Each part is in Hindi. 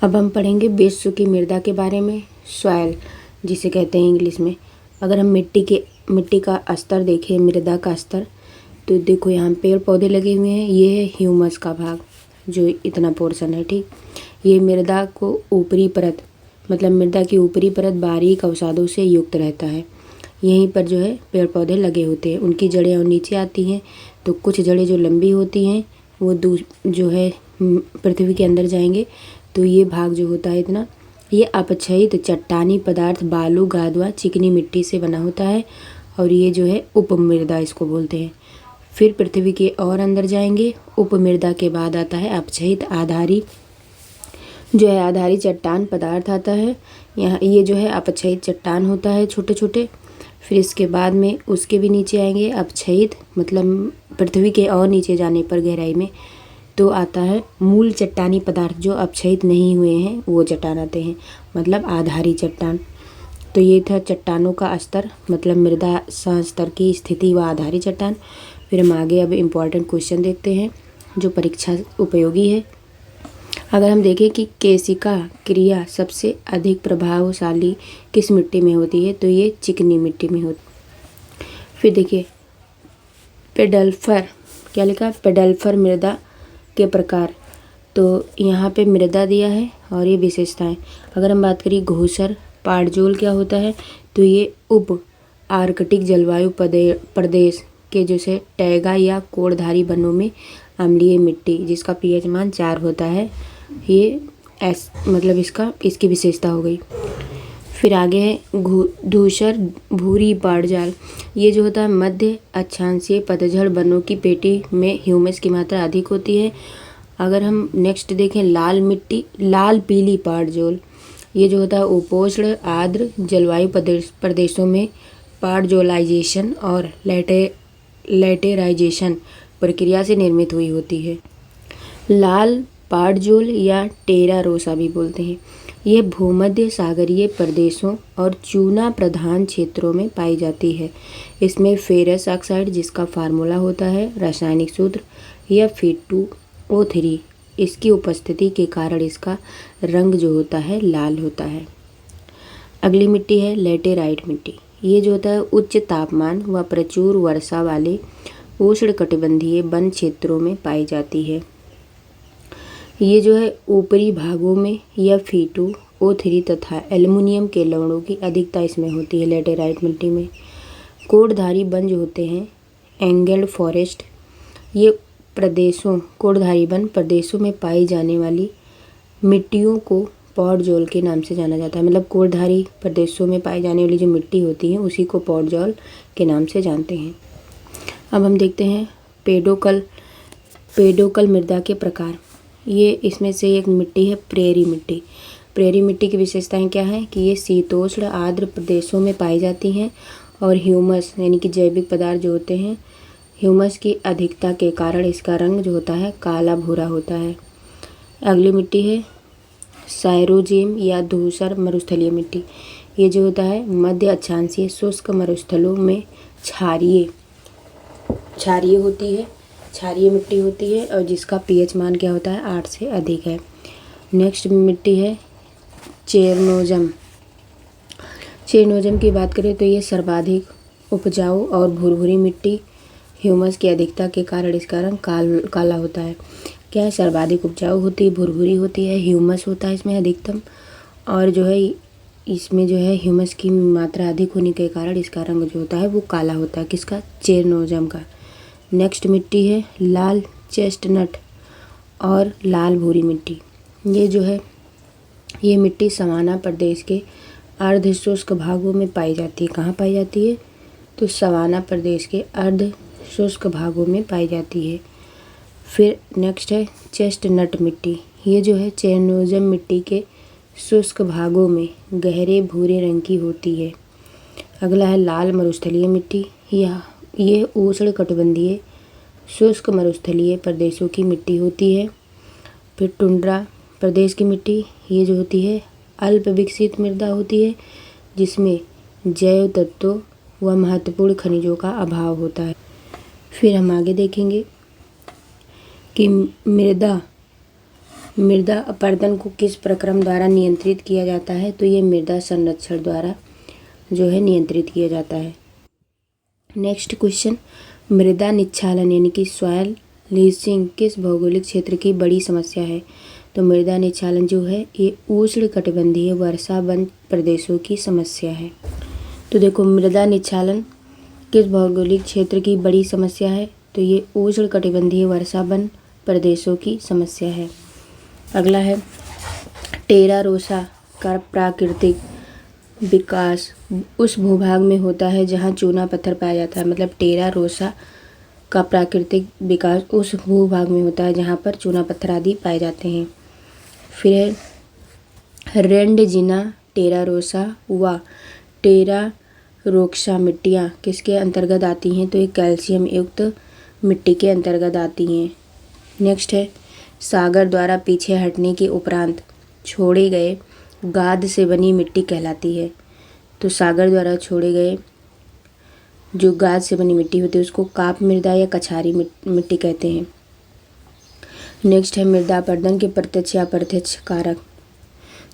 अब हम पढ़ेंगे विश्व की मृदा के बारे में। सॉइल जिसे कहते हैं इंग्लिश में। अगर हम मिट्टी का स्तर देखें, मृदा का स्तर, तो देखो यहाँ पेड़ पौधे लगे हुए हैं। ये है ह्यूमस का भाग, जो इतना पोर्शन है, ठीक। ये मृदा को ऊपरी परत, मतलब मृदा की ऊपरी परत बारीक अवसादों से युक्त रहता है। यहीं पर जो है पेड़ पौधे लगे होते हैं। उनकी जड़ें और नीचे आती हैं, तो कुछ जड़ें जो लंबी होती हैं वो जो है पृथ्वी के अंदर जाएंगे। तो ये भाग जो होता है इतना, ये अपक्षयित चट्टानी पदार्थ बालू, गादवा, चिकनी मिट्टी से बना होता है। और ये जो है उपमृदा इसको बोलते हैं। फिर पृथ्वी के और अंदर जाएंगे। उपमृदा के बाद आता है अपक्षयित आधारी, जो है आधारी चट्टान पदार्थ आता है। यहाँ ये जो है अपक्षयित चट्टान होता है, छोटे छोटे। फिर इसके बाद में उसके भी नीचे आएंगे अपक्षयित, मतलब पृथ्वी के और नीचे जाने पर गहराई में तो आता है मूल चट्टानी पदार्थ, जो अपक्षयित नहीं हुए हैं वो चट्टान आते हैं, मतलब आधारी चट्टान। तो ये था चट्टानों का स्तर, मतलब मृदा स्तर की स्थिति व आधारी चट्टान। फिर हम आगे अब इम्पॉर्टेंट क्वेश्चन देखते हैं जो परीक्षा उपयोगी है। अगर हम देखें कि केशिका क्रिया सबसे अधिक प्रभावशाली किस मिट्टी में होती है, तो ये चिकनी मिट्टी में होती। फिर देखिए पेडल्फर, क्या लिखा, पेडल्फर मृदा के प्रकार। तो यहाँ पे मृदा दिया है और ये विशेषताएं। अगर हम बात करें घूसर पाटजोल क्या होता है, तो ये उप आर्कटिक जलवायु प्रदेश के जैसे टैगा या कोड़धारी वनों में अम्लीय मिट्टी, जिसका पीएच मान 4 होता है। ये मतलब इसकी विशेषता हो गई। फिर आगे है धूसर भूरी बाड़जाल। ये जो होता है मध्य अक्षांशीय पतझड़ वनों की पेटी में ह्यूमस की मात्रा अधिक होती है। अगर हम नेक्स्ट देखें लाल मिट्टी, लाल पीली पाटजोल, ये जो होता है उपोष्ण आर्द्र जलवायु प्रदेशों में पाटजोलाइजेशन और लेटेराइजेशन प्रक्रिया से निर्मित हुई होती है। लाल पाटजोल या टेरा रोसा भी बोलते हैं। ये भूमध्य सागरीय प्रदेशों और चूना प्रधान क्षेत्रों में पाई जाती है। इसमें फेरस ऑक्साइड, जिसका फार्मूला होता है रासायनिक सूत्र Fe2O3, इसकी उपस्थिति के कारण इसका रंग जो होता है लाल होता है। अगली मिट्टी है लेटेराइट मिट्टी। ये जो होता है उच्च तापमान व प्रचुर वर्षा वाले उष्णकटिबंधीय वन क्षेत्रों में पाई जाती है। ये जो है ऊपरी भागों में या Fe2O3 तथा एल्युमिनियम के लवणों की अधिकता इसमें होती है लेटेराइट मिट्टी में। कोड़धारी वन जो होते हैं एंगल्ड फॉरेस्ट, ये कोड़धारी वन प्रदेशों में पाई जाने वाली मिट्टियों को पॉटजोल के नाम से जाना जाता है। मतलब कोड़धारी प्रदेशों में पाई जाने वाली जो मिट्टी होती है उसी को पॉटजोल के नाम से जानते हैं। अब हम देखते हैं पेडोकल मृदा के प्रकार। ये इसमें से एक मिट्टी है प्रेरी मिट्टी। प्रेरी मिट्टी की विशेषताएं क्या है कि ये शीतोष्ण आर्द्र प्रदेशों में पाई जाती हैं और ह्यूमस यानी कि जैविक पदार्थ जो होते हैं, ह्यूमस की अधिकता के कारण इसका रंग जो होता है काला भूरा होता है। अगली मिट्टी है साइरोजेम या धूसर मरुस्थलीय मिट्टी। ये जो होता है मध्य अक्षांशीय शुष्क मरुस्थलों में क्षारीय होती है, क्षारीय मिट्टी होती है और जिसका पीएच मान क्या होता है 8 से अधिक है। नेक्स्ट मिट्टी है चेरनोजम। चेरनोजम की बात करें तो ये सर्वाधिक उपजाऊ और भुरभुरी मिट्टी, ह्यूमस की अधिकता के कारण इसका रंग काला होता है। क्या है, सर्वाधिक उपजाऊ होती है, भुरभुरी होती है, ह्यूमस होता है इसमें अधिकतम, और जो है इसमें जो है ह्यूमस की मात्रा अधिक होने के कारण इसका रंग जो होता है वो काला होता है। किसका, चेरनोजम का। नेक्स्ट मिट्टी है लाल चेस्टनट और लाल भूरी मिट्टी। ये जो है ये मिट्टी सवाना प्रदेश के अर्ध शुष्क भागों में पाई जाती है। कहाँ पाई जाती है, तो सवाना प्रदेश के अर्ध शुष्क भागों में पाई जाती है। फिर नेक्स्ट है चेस्टनट मिट्टी। ये जो है चेरनोजम मिट्टी के शुष्क भागों में गहरे भूरे रंग की होती है। अगला है लाल मरुस्थलीय मिट्टी। ये उष्ण कटिबंधीय शुष्क मरुस्थलीय प्रदेशों की मिट्टी होती है। फिर टुंड्रा प्रदेश की मिट्टी, ये जो होती है अल्प विकसित मृदा होती है जिसमें जैव तत्वों व महत्वपूर्ण खनिजों का अभाव होता है। फिर हम आगे देखेंगे कि मृदा मृदा अपरदन को किस प्रक्रम द्वारा नियंत्रित किया जाता है? तो ये मृदा संरक्षण द्वारा जो है नियंत्रित किया जाता है। नेक्स्ट क्वेश्चन, मृदा निच्छालन यानी कि सॉयल लीचिंग किस भौगोलिक क्षेत्र की बड़ी समस्या है? तो मृदा निच्छालन जो है ये उष्णकटिबंधीय वर्षावन प्रदेशों की समस्या है। तो देखो, मृदा निच्छालन किस भौगोलिक क्षेत्र की बड़ी समस्या है? तो ये उष्णकटिबंधीय वर्षावन प्रदेशों की समस्या है। अगला है, टेरा रोसा का प्राकृतिक विकास उस भूभाग में होता है जहाँ चूना पत्थर पाया जाता है। मतलब टेरा रोसा का प्राकृतिक विकास उस भूभाग में होता है जहाँ पर चूना पत्थर आदि पाए जाते हैं। फिर है रेंडजिना, टेरा रोसा व टेरा रोक्सा मिट्टियाँ किसके अंतर्गत आती हैं? तो ये कैल्शियम युक्त मिट्टी के अंतर्गत आती हैं। नेक्स्ट है, सागर द्वारा पीछे हटने के उपरांत छोड़े गए गाद से बनी मिट्टी कहलाती है। तो सागर द्वारा छोड़े गए जो गाद से बनी मिट्टी होती है उसको काप मृदा या कछारी मिट्टी कहते हैं। नेक्स्ट है, मृदा अपरदन के प्रत्यक्ष या अप्रत्यक्ष कारक।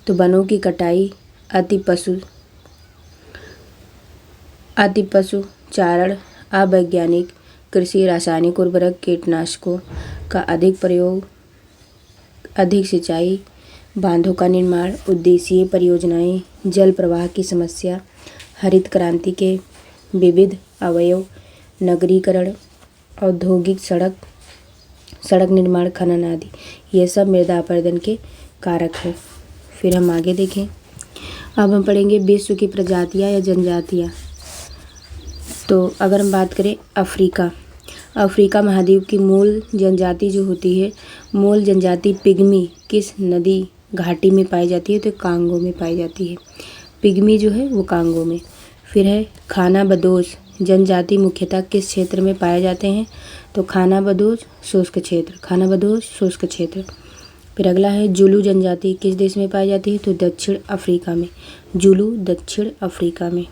तो वनों की कटाई, अति पशु चारण, अवैज्ञानिक कृषि, रासायनिक उर्वरक, कीटनाशकों का अधिक प्रयोग, अधिक सिंचाई, बांधों का निर्माण, उद्देश्यीय परियोजनाएं, जल प्रवाह की समस्या, हरित क्रांति के विविध अवयव, नगरीकरण, औद्योगिक सड़क निर्माण, खनन आदि, ये सब मृदा अपरदन के कारक हैं। फिर हम आगे देखें, अब हम पढ़ेंगे विश्व की प्रजातियां या जनजातियां। तो अगर हम बात करें अफ्रीका महाद्वीप की मूल जनजाति जो होती है, मूल जनजाति पिग्मी किस नदी घाटी में पाई जाती है? तो कांगो में पाई जाती है। पिग्मी जो है वो कांगो में। फिर है खानाबदोश जनजाति मुख्यतः किस क्षेत्र में पाए जाते हैं? तो खानाबदोश शुष्क क्षेत्र। फिर अगला है, जुलू जनजाति किस देश में पाई जाती है? तो दक्षिण अफ्रीका में। जुलू दक्षिण अफ्रीका में।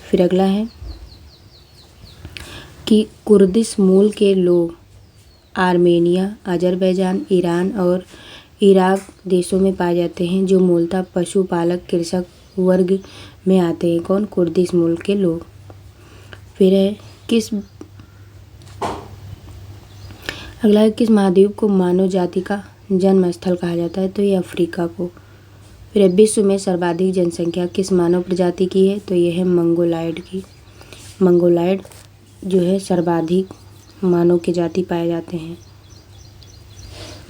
फिर अगला है कि कुर्दिश मूल के लोग आर्मेनिया, अजरबैजान, ईरान और इराक देशों में पाए जाते हैं जो मूलतः पशुपालक कृषक वर्ग में आते हैं। कौन? कुर्दिश मूल के लोग। फिर है अगला है, किस महाद्वीप को मानव जाति का जन्म स्थल कहा जाता है? तो ये अफ्रीका को। फिर विश्व में सर्वाधिक जनसंख्या किस मानव प्रजाति की है? तो ये है मंगोलायड की। मंगोलायड जो है सर्वाधिक मानव के जाति पाए जाते हैं,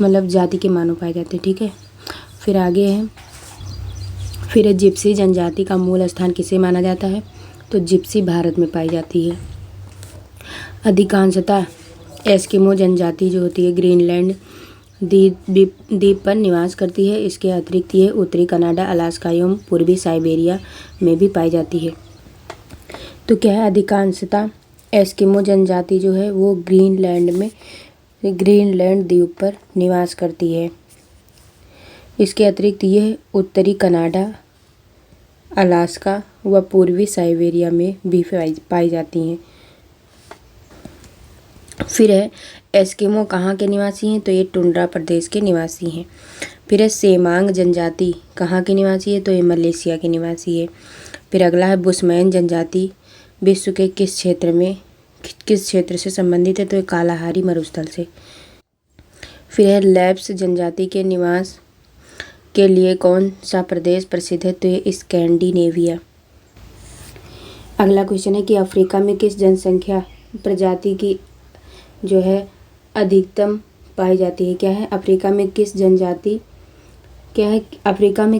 मतलब जाति के मानव पाए जाते हैं। ठीक है। फिर आगे है, फिर जिप्सी जनजाति का मूल स्थान किसे माना जाता है? तो जिप्सी भारत में पाई जाती है। अधिकांशतः एस्किमो जनजाति जो होती है ग्रीनलैंड द्वीप पर निवास करती है। इसके अतिरिक्त ये उत्तरी कनाडा, अलास्का एवं पूर्वी साइबेरिया में भी पाई जाती है। तो क्या है, अधिकांशतः एस्किमो जनजाति जो है वो ग्रीनलैंड द्वीप पर निवास करती है। इसके अतिरिक्त ये उत्तरी कनाडा, अलास्का व पूर्वी साइबेरिया में भी पाई जाती हैं। फिर है, एस्किमो कहाँ के निवासी हैं? तो ये टुंड्रा प्रदेश के निवासी हैं। फिर है, सेमांग जनजाति कहाँ के निवासी है? तो ये मलेशिया के निवासी है। फिर अगला है, बुशमैन जनजाति विश्व के किस क्षेत्र से संबंधित है? तो ये कालाहारी मरुस्थल से। फिर है, लैप्स जनजाति के निवास के लिए कौन सा प्रदेश प्रसिद्ध है? तो ये स्कैंडिनेविया। अगला क्वेश्चन है कि अफ्रीका में किस जनसंख्या प्रजाति की जो है अधिकतम पाई जाती है? क्या है, अफ्रीका में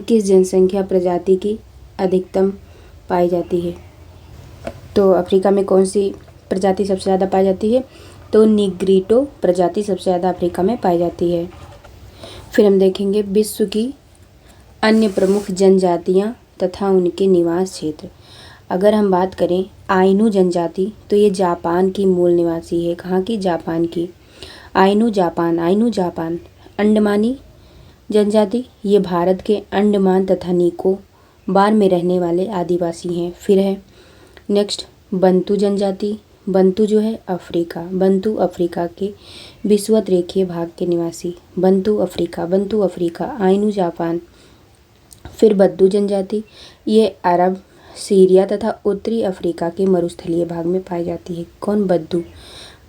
किस जनसंख्या प्रजाति की अधिकतम पाई जाती है? तो अफ्रीका में कौन सी प्रजाति सबसे ज़्यादा पाई जाती है? तो निग्रिटो प्रजाति सबसे ज़्यादा अफ्रीका में पाई जाती है। फिर हम देखेंगे विश्व की अन्य प्रमुख जनजातियाँ तथा उनके निवास क्षेत्र। अगर हम बात करें आइनू जनजाति, तो ये जापान की मूल निवासी है। कहाँ की? जापान की। Ainu Japan. अंडमानी जनजाति, ये भारत के अंडमान तथा निकोबार में रहने वाले आदिवासी हैं। फिर है नेक्स्ट, बंटू जनजाति, बंतु जो है अफ्रीका, बंतु अफ्रीका के विषुवत रेखीय भाग के निवासी, बंतु अफ्रीका, आइनू जापान। फिर बद्दू जनजाति, ये अरब, सीरिया तथा उत्तरी अफ्रीका के मरुस्थलीय भाग में पाई जाती है। कौन? बद्दू।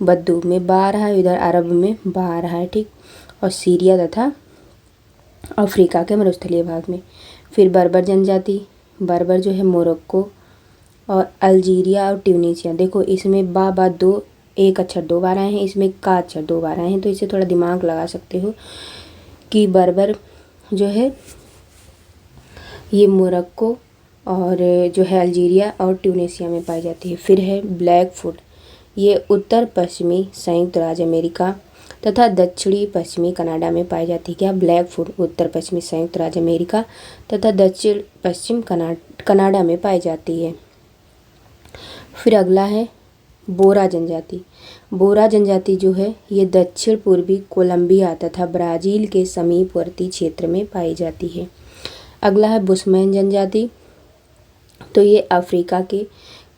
बद्दू में बा रहा है, इधर अरब में बा रहा है, ठीक, और सीरिया तथा अफ्रीका के मरुस्थलीय भाग में। फिर बर्बर जनजाति, बर्बर जो है मोरक्को और अल्जीरिया और ट्यूनीशिया। देखो इसमें बा दो, एक अक्षर दो बार आए हैं, इसमें का अक्षर दो बार आए हैं, तो इसे थोड़ा दिमाग लगा सकते हो कि बर्बर जो है ये मोरक्को और जो है अल्जीरिया और ट्यूनीशिया में पाई जाती है। फिर है ब्लैक फुट, ये उत्तर पश्चिमी संयुक्त राज्य अमेरिका तथा दक्षिणी पश्चिमी कनाडा में पाई जाती है। क्या? ब्लैक फुट उत्तर पश्चिमी संयुक्त राज्य अमेरिका तथा दक्षिण पश्चिम कनाडा में पाई जाती है। फिर अगला है बोरा जनजाति। बोरा जनजाति जो है ये दक्षिण पूर्वी कोलंबिया तथा ब्राज़ील के समीपवर्ती क्षेत्र में पाई जाती है। अगला है बुशमैन जनजाति, तो ये अफ्रीका के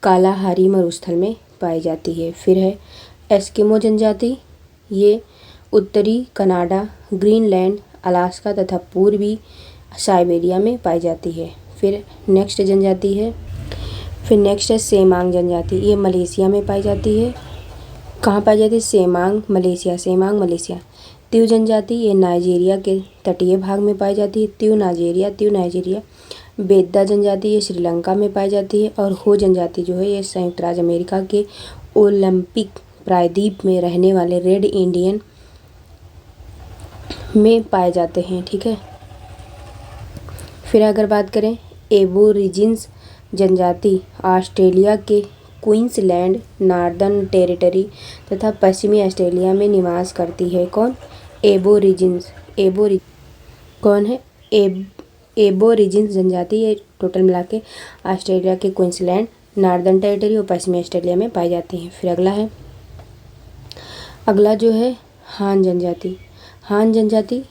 कालाहारी मरुस्थल में पाई जाती है। फिर है एस्किमो जनजाति, ये उत्तरी कनाडा, ग्रीनलैंड, अलास्का तथा पूर्वी साइबेरिया में पाई जाती है। फिर नेक्स्ट है सेमांग जनजाति, ये मलेशिया में पाई जाती है। कहाँ पाई जाती है? Semang Malaysia. त्यू जनजाति, ये नाइजीरिया के तटीय भाग में पाई जाती है। त्यू नाइजीरिया। बेद्दा जनजाति, ये श्रीलंका में पाई जाती है। और हो जनजाति जो है ये संयुक्त राज्य अमेरिका के ओलंपिक प्रायद्वीप में रहने वाले रेड इंडियन में पाए जाते हैं, ठीक है। फिर अगर बात करें एबोरिजिन्स जनजाति, ऑस्ट्रेलिया के क्वींसलैंड, नॉर्दर्न टेरिटरी तथा पश्चिमी ऑस्ट्रेलिया में निवास करती है। कौन? एबोरिजिन्स। कौन है? एबोरिजिन्स जनजाति, ये टोटल मिला के ऑस्ट्रेलिया के क्वींसलैंड, नॉर्दर्न टेरिटरी और पश्चिमी ऑस्ट्रेलिया में पाई जाती हैं। फिर अगला जो है हान जनजाति। हान जनजाति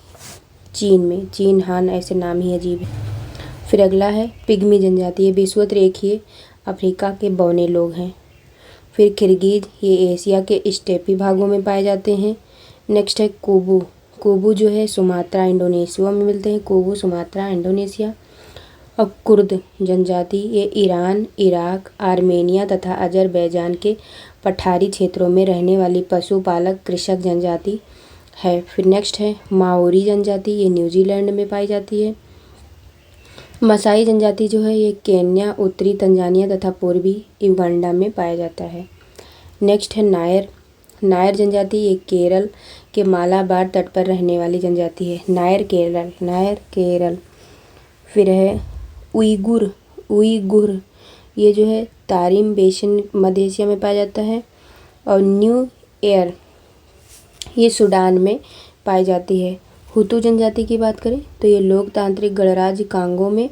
चीन में, चीन हान ऐसे नाम ही अजीब है। फिर अगला है पिग्मी जनजाति, ये विषुवत रेखीय अफ्रीका के बौने लोग हैं। फिर किर्गिज, ये एशिया के स्टेपी भागों में पाए जाते हैं। नेक्स्ट है कोबू जो है सुमात्रा इंडोनेशिया में मिलते हैं। कोबू सुमात्रा इंडोनेशिया। और कुर्द जनजाति, ये ईरान, इराक, आर्मेनिया तथा अजरबैजान के पठारी क्षेत्रों में रहने वाली पशुपालक कृषक जनजाति है। फिर नेक्स्ट है माओरी जनजाति, ये न्यूजीलैंड में पाई जाती है। मसाई जनजाति जो है ये केन्या, उत्तरी तंजानिया तथा पूर्वी युगांडा में पाया जाता है। नेक्स्ट है नायर जनजाति, ये केरल के मालाबार तट पर रहने वाली जनजाति है। नायर केरल। फिर है उइगुर, ये जो है तारिम बेसिन मध्य एशिया में पाया जाता है। और न्यू ईयर, ये सूडान में पाई जाती है। हुतू जनजाति की बात करें तो ये लोकतांत्रिक गणराज्य कांगो में,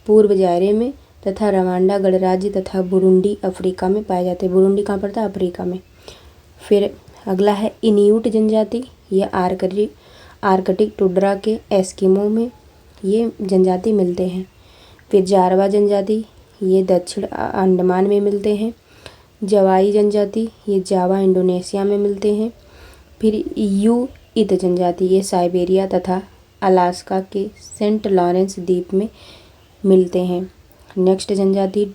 पूर्व जायरे में तथा रवांडा गणराज्य तथा बुरुंडी अफ्रीका में पाए जाते हैं। बुरुंडी कहाँ पड़ता है? अफ्रीका में। फिर अगला है इन्यूट जनजाति, ये आर्कटिक टुंड्रा के एस्किमो में ये जनजाति मिलते हैं। फिर जारवा जनजाति, ये दक्षिण अंडमान में मिलते हैं। जवाई जनजाति, ये जावा इंडोनेशिया में मिलते हैं। फिर इत जनजाति, ये साइबेरिया तथा अलास्का के सेंट लॉरेंस द्वीप में मिलते हैं। नेक्स्ट जनजाति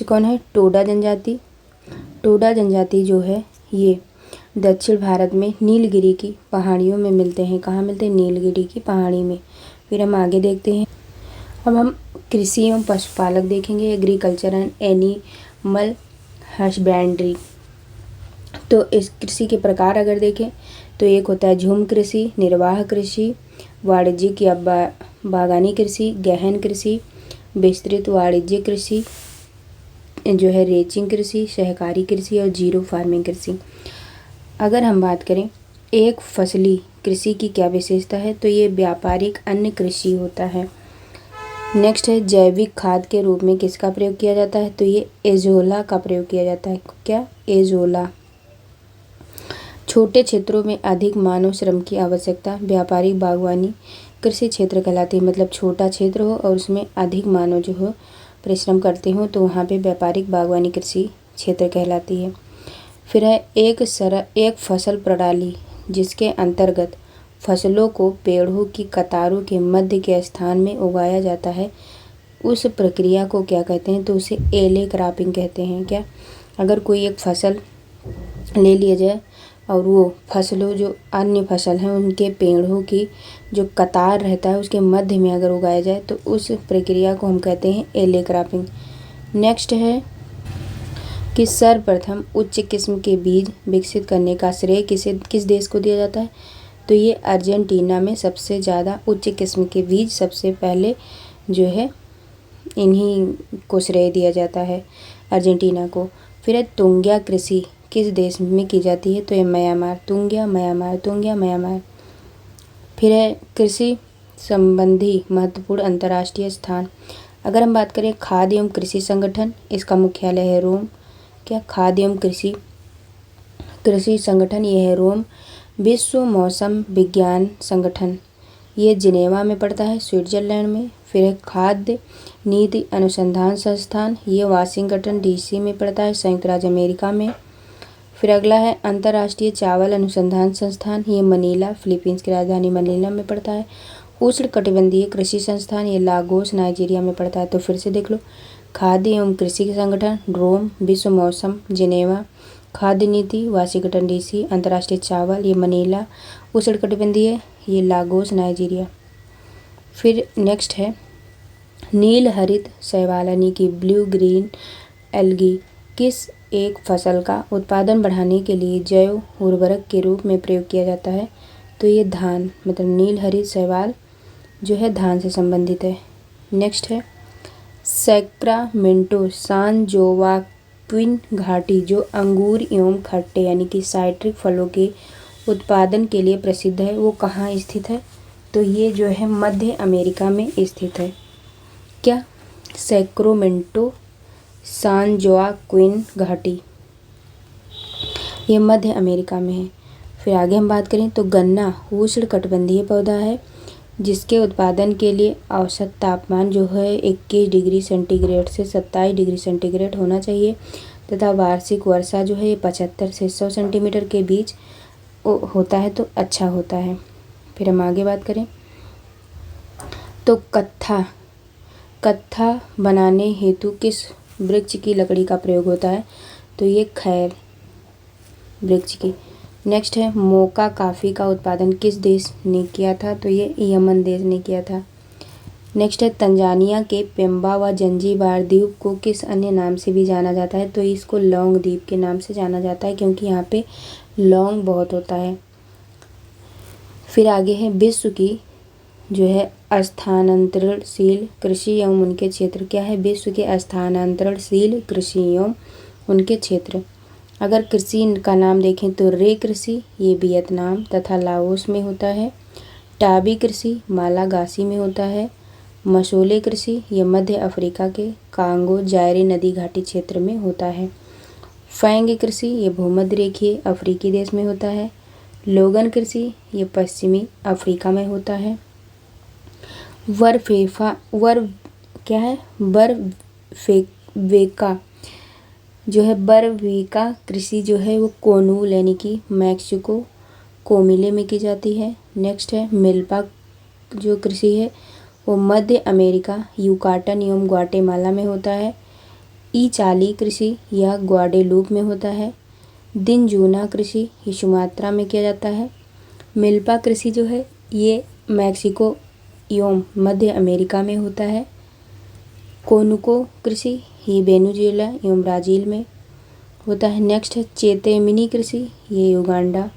कौन है? टोडा जनजाति। टोडा जनजाति जो है ये दक्षिण भारत में नीलगिरी की पहाड़ियों में मिलते हैं। कहाँ मिलते हैं? नीलगिरी की पहाड़ी में। फिर हम आगे देखते हैं, अब हम कृषि एवं पशुपालक देखेंगे, एग्रीकल्चर एंड एनिमल हस्बेंड्री। तो इस कृषि के प्रकार अगर देखें तो एक होता है झूम कृषि, निर्वाह कृषि, वाणिज्यिक या बागानी कृषि, गहन कृषि, विस्तृत वाणिज्य कृषि जो है रेचिंग कृषि, सहकारी कृषि और जीरो फार्मिंग कृषि। अगर हम बात करें एक फसली कृषि की क्या विशेषता है, तो ये व्यापारिक अन्य कृषि होता है। नेक्स्ट है जैविक खाद के रूप में किसका प्रयोग किया जाता है, तो ये एजोला का प्रयोग किया जाता है। क्या? एजोला। छोटे क्षेत्रों में अधिक मानव श्रम की आवश्यकता व्यापारिक बागवानी कृषि क्षेत्र कहलाती है। मतलब छोटा क्षेत्र हो और उसमें अधिक मानव जो हो परिश्रम करते हो तो वहाँ पे व्यापारिक बागवानी कृषि क्षेत्र कहलाती है। फिर है एक फसल प्रणाली जिसके अंतर्गत फसलों को पेड़ों की कतारों के मध्य के स्थान में उगाया जाता है, उस प्रक्रिया को क्या कहते हैं? तो उसे एले क्रॉपिंग कहते हैं। क्या? अगर कोई एक फसल ले लिया जाए और वो फसलों जो अन्य फसल हैं उनके पेड़ों की जो कतार रहता है उसके मध्य में अगर उगाया जाए तो उस प्रक्रिया को हम कहते हैं एले क्रॉपिंग। नेक्स्ट है कि सर्वप्रथम उच्च किस्म के बीज विकसित करने का श्रेय किस देश को दिया जाता है? तो ये अर्जेंटीना में सबसे ज़्यादा उच्च किस्म के बीज सबसे पहले जो है इन्हीं को श्रेय दिया जाता है, अर्जेंटीना को। फिर है तुंग्या कृषि किस देश में की जाती है? तो ये म्यांमार, म्यांमार। फिर है कृषि संबंधी महत्वपूर्ण अंतर्राष्ट्रीय स्थान। अगर हम बात करें खाद्य एवं कृषि संगठन, इसका मुख्यालय है रोम। क्या? खाद्य एवं कृषि संगठन ये है रोम। विश्व मौसम विज्ञान संगठन ये जिनेवा में पड़ता है, स्विट्जरलैंड में। फिर है खाद्य नीति अनुसंधान संस्थान, ये वाशिंगटन डीसी में पड़ता है, संयुक्त राज्य अमेरिका में। फिर अगला है अंतर्राष्ट्रीय चावल अनुसंधान संस्थान, ये मनीला, फिलीपींस की राजधानी मनीला में पड़ता है। उष्णकटिबंधीय कृषि संस्थान ये लागोस, नाइजीरिया में पड़ता है। तो फिर से देख लो, खाद्य एवं कृषि संगठन रोम, विश्व मौसम जिनेवा, खाद्य नीति वाशिंगटन डीसी, अंतर्राष्ट्रीय चावल ये मनीला, उष्णकटिबंधीय ये लागोस, नाइजीरिया। फिर नेक्स्ट है नील हरित शैवाल यानी कि ब्लू ग्रीन एल्गी किस एक फसल का उत्पादन बढ़ाने के लिए जैव उर्वरक के रूप में प्रयोग किया जाता है? तो ये धान, मतलब नील हरित शैवाल जो है धान से संबंधित है। नेक्स्ट है सैक्रामेंटो सान जोवाक्विन घाटी जो अंगूर एवं खट्टे यानी कि साइट्रिक फलों के उत्पादन के लिए प्रसिद्ध है, वो कहाँ स्थित है? तो ये जो है मध्य अमेरिका में स्थित है। क्या? सैक्रामेंटो सान जोवाक्विन घाटी ये मध्य अमेरिका में है। फिर आगे हम बात करें तो गन्ना उष्णकटिबंधीय पौधा है जिसके उत्पादन के लिए औसत तापमान जो है 21 डिग्री सेंटीग्रेड से 27 डिग्री सेंटीग्रेड होना चाहिए तथा वार्षिक वर्षा जो है 75 से 100 सेंटीमीटर के बीच होता है तो अच्छा होता है। फिर हम आगे बात करें तो कत्था बनाने हेतु किस वृक्ष की लकड़ी का प्रयोग होता है? तो ये खैर वृक्ष की। नेक्स्ट है मोका कॉफ़ी का उत्पादन किस देश ने किया था? तो ये यमन देश ने किया था। नेक्स्ट है तंजानिया के पेम्बा व जंजीबार द्वीप को किस अन्य नाम से भी जाना जाता है? तो इसको लौंग द्वीप के नाम से जाना जाता है क्योंकि यहाँ पे लौंग बहुत होता है। फिर आगे है विश्व की जो है स्थानांतरणशील कृषि एवं उनके क्षेत्र। क्या है? विश्व के स्थानांतरणशील कृषि एवं उनके क्षेत्र। अगर कृषि का नाम देखें तो रे कृषि ये वियतनाम तथा लाओस में होता है। टाबी कृषि मालागासी में होता है। मशोले कृषि ये मध्य अफ्रीका के कांगो जायरे नदी घाटी क्षेत्र में होता है। फैंग कृषि ये भूमध्य रेखीय अफ्रीकी देश में होता है। लोगन कृषि ये पश्चिमी अफ्रीका में होता है। बरवेका जो है बरवीका कृषि जो है वो कोनूल यानी कि मैक्सिको कोमिले में की जाती है। नेक्स्ट है मिल्पा जो कृषि है वो मध्य अमेरिका यूकाटन एवं ग्वाटेमाला में होता है। ईचाली कृषि यह ग्वाडेलूप में होता है। दिनजूना कृषि ये सुमात्रा में किया जाता है। मिल्पा कृषि जो है ये मैक्सिको एवं मध्य अमेरिका में होता है। कोनुको कृषि ये वेनेजुएला एवं ब्राज़ील में होता है। नेक्स्ट है चेतेमिनी कृषि ये युगांडा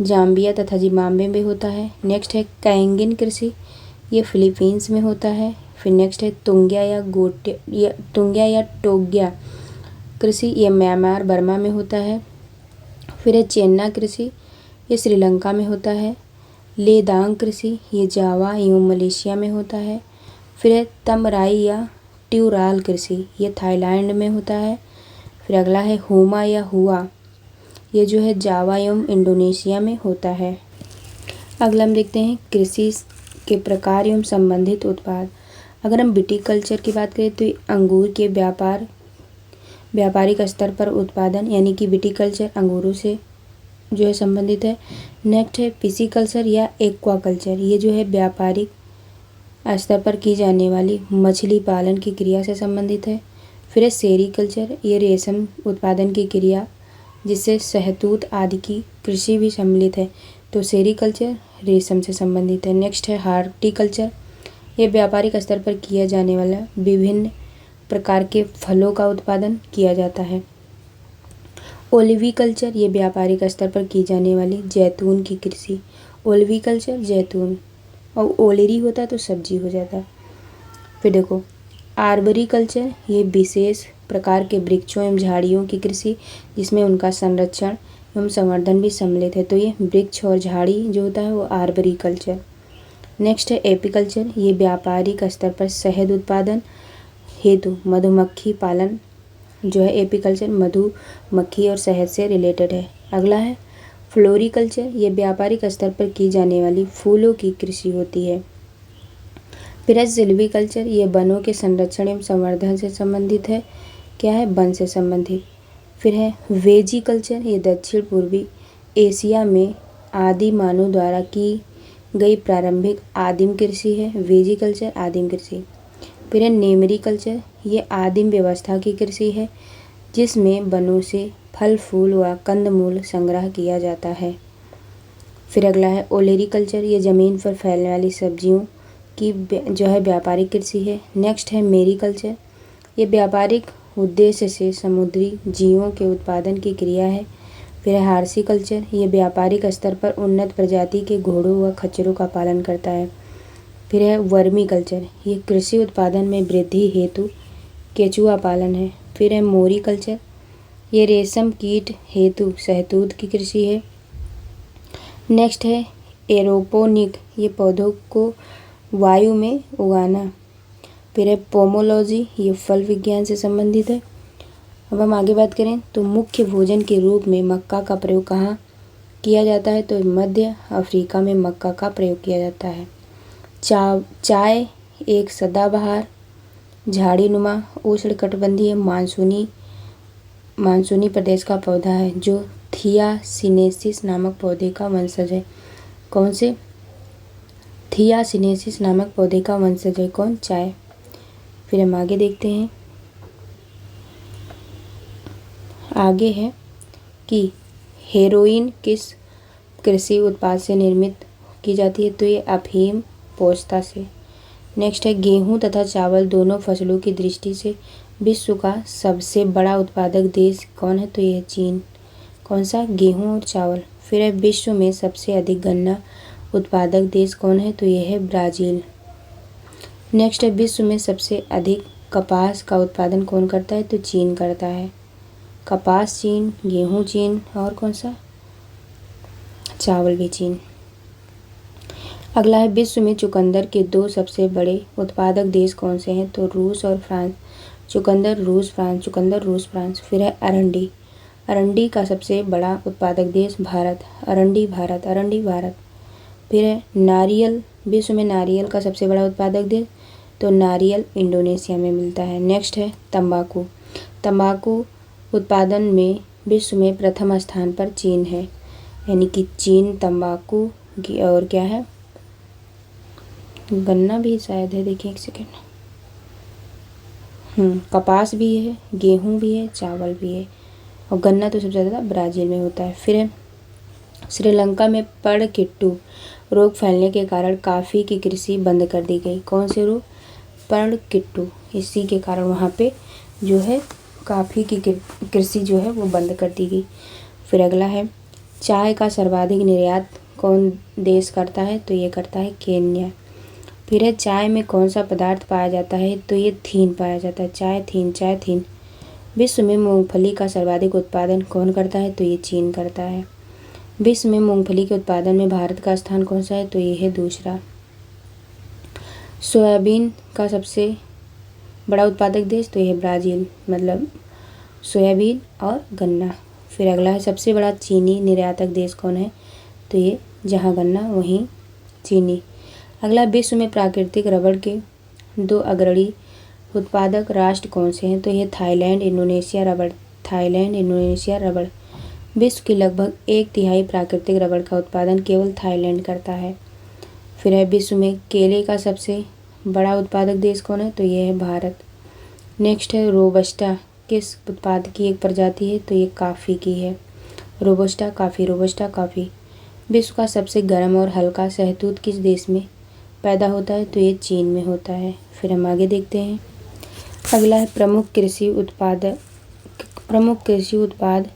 जाम्बिया तथा जिम्बाब्वे में होता है। नेक्स्ट है कैंगिन कृषि ये फिलीपींस में होता है। फिर नेक्स्ट है तुंग्या या टोग्या कृषि ये म्यांमार बर्मा में होता है। फिर है चेन्ना कृषि ये श्रीलंका में होता है। लेदांग कृषि ये जावा एवं मलेशिया में होता है। फिर है तमराई या ट्यूराल कृषि ये थाईलैंड में होता है। फिर अगला है हुमा या हुआ ये जो है जावा एवं इंडोनेशिया में होता है। अगला हम देखते हैं कृषि के प्रकार एवं संबंधित उत्पाद। अगर हम विटीकल्चर की बात करें तो अंगूर के व्यापारिक स्तर पर उत्पादन यानी कि विटीकल्चर अंगूरों से जो है संबंधित है। नेक्स्ट है पिसीकल्चर या एक्वाकल्चर, ये जो है व्यापारिक स्तर पर की जाने वाली मछली पालन की क्रिया से संबंधित है। फिर है सेरीकल्चर, ये रेशम उत्पादन की क्रिया जिससे शहतूत आदि की कृषि भी सम्मिलित है, तो सेरीकल्चर रेशम से संबंधित है। नेक्स्ट है हार्टिकल्चर, ये व्यापारिक स्तर पर किया जाने वाला विभिन्न प्रकार के फलों का उत्पादन किया जाता है। ओलिविकल्चर, ये व्यापारिक स्तर पर की जाने वाली जैतून की कृषि। ओलिविकल्चर जैतून, और ओलेरी होता तो सब्जी हो जाता। फिर देखो आर्बरिकल्चर, ये विशेष प्रकार के वृक्षों एवं झाड़ियों की कृषि जिसमें उनका संरक्षण एवं संवर्धन भी सम्मिलित है, तो ये वृक्ष और झाड़ी जो होता है वो आर्बरिकल्चर। नेक्स्ट है एपीकल्चर, ये व्यापारिक स्तर पर शहद उत्पादन हेतु मधुमक्खी पालन जो है एपीकल्चर मधुमक्खी और शहद से रिलेटेड है। अगला है फ्लोरिकल्चर, ये व्यापारिक स्तर पर की जाने वाली फूलों की कृषि होती है। फिर है सिल्वीकल्चर, ये वनों के संरक्षण एवं संवर्धन से संबंधित है। क्या है? वन से संबंधित। फिर है वेजिकल्चर, ये दक्षिण पूर्वी एशिया में आदि मानव द्वारा की गई प्रारंभिक आदिम कृषि है। वेजिकल्चर आदिम कृषि। फिर है नेमरीकल्चर, ये आदिम व्यवस्था की कृषि है जिसमें वनों से फल फूल व कंदमूल संग्रह किया जाता है। फिर अगला है ओलेरीकल्चर, ये ज़मीन पर फैलने वाली सब्जियों की जो है व्यापारिक कृषि है। नेक्स्ट है मेरीकल्चर, ये व्यापारिक उद्देश्य से समुद्री जीवों के उत्पादन की क्रिया है। फिर है हार्सिकल्चर, ये व्यापारिक स्तर पर उन्नत प्रजाति के घोड़ों व खच्चरों का पालन करता है। फिर है वर्मीकल्चर, ये कृषि उत्पादन में वृद्धि हेतु केचुआ पालन है। फिर है मोरीकल्चर, ये रेशम कीट हेतु शहतूत की कृषि है। नेक्स्ट है एरोपोनिक, ये पौधों को वायु में उगाना। फिर है पोमोलॉजी, ये फल विज्ञान से संबंधित है। अब हम आगे बात करें तो मुख्य भोजन के रूप में मक्का का प्रयोग कहाँ किया जाता है, तो मध्य अफ्रीका में मक्का का प्रयोग किया जाता है। चाय एक सदाबहार झाड़ीनुमा उष्णकटिबंधीय मानसूनी प्रदेश का पौधा है जो थियासिनेसिस नामक पौधे का वंशज है। कौन से? थियासिनेसिस नामक पौधे का वंशज है कौन? चाय। फिर हम आगे देखते हैं, आगे है कि हेरोइन किस कृषि उत्पाद से निर्मित की जाती है, तो ये अफीम पोस्ता से। नेक्स्ट है गेहूं तथा चावल दोनों फसलों की दृष्टि से विश्व का सबसे बड़ा उत्पादक देश कौन है, तो यह चीन। कौन सा? गेहूं और चावल। फिर है विश्व में सबसे अधिक गन्ना उत्पादक देश कौन है, तो यह है ब्राज़ील। नेक्स्ट है विश्व में सबसे अधिक कपास का उत्पादन कौन करता है, तो चीन करता है। कपास चीन, गेहूं चीन और कौन सा? चावल भी चीन। अगला है विश्व में चुकंदर के दो सबसे बड़े उत्पादक देश कौन से हैं, तो रूस और फ्रांस। चुकंदर रूस फ्रांस। फिर है अरंडी का सबसे बड़ा उत्पादक देश भारत। अरंडी भारत। फिर है नारियल, विश्व में नारियल का सबसे बड़ा उत्पादक देश, तो नारियल इंडोनेशिया में मिलता है। नेक्स्ट है तंबाकू उत्पादन में विश्व में प्रथम स्थान पर चीन है, यानी कि चीन तंबाकू की। और क्या है? गन्ना भी शायद है, देखिए एक सेकेंड। कपास भी है, गेहूं भी है, चावल भी है, और गन्ना तो सबसे ज़्यादा ब्राज़ील में होता है। फिर है श्रीलंका में पर्णकिट्टू रोग फैलने के कारण काफ़ी की कृषि बंद कर दी गई। कौन से रोग? पर्णकिट्टू। इसी के कारण वहाँ पे जो है काफ़ी की कृषि जो है वो बंद कर दी गई। फिर अगला है चाय का सर्वाधिक निर्यात कौन देश करता है, तो ये करता है केन्या। फिर है चाय में कौन सा पदार्थ पाया जाता है, तो ये थीन पाया जाता है। चाय थीन। विश्व में मूंगफली का सर्वाधिक उत्पादन कौन करता है, तो ये चीन करता है। विश्व में मूंगफली के उत्पादन में भारत का स्थान कौन सा है, तो ये है दूसरा। सोयाबीन का सबसे बड़ा उत्पादक देश, तो ये है ब्राज़ील, मतलब सोयाबीन और गन्ना। फिर अगला है सबसे बड़ा चीनी निर्यातक देश कौन है, तो ये जहाँ गन्ना वहीं चीनी। अगला विश्व में प्राकृतिक रबड़ के दो अग्रणी उत्पादक राष्ट्र कौन से हैं? तो ये थाईलैंड, इंडोनेशिया रबड़। थाईलैंड, इंडोनेशिया रबड़। विश्व की लगभग 1/3 प्राकृतिक रबड़ का उत्पादन केवल थाईलैंड करता है। फिर है विश्व में केले का सबसे बड़ा उत्पादक देश कौन है? तो ये है भारत। नेक्स्ट है रोबस्टा किस उत्पाद की एक प्रजाति है? तो ये कॉफ़ी की है। Robusta coffee, robusta coffee. विश्व का सबसे गर्म और हल्का शहतूत किस देश में पैदा होता है? तो ये चीन में होता है। फिर हम आगे देखते हैं। अगला है प्रमुख कृषि उत्पाद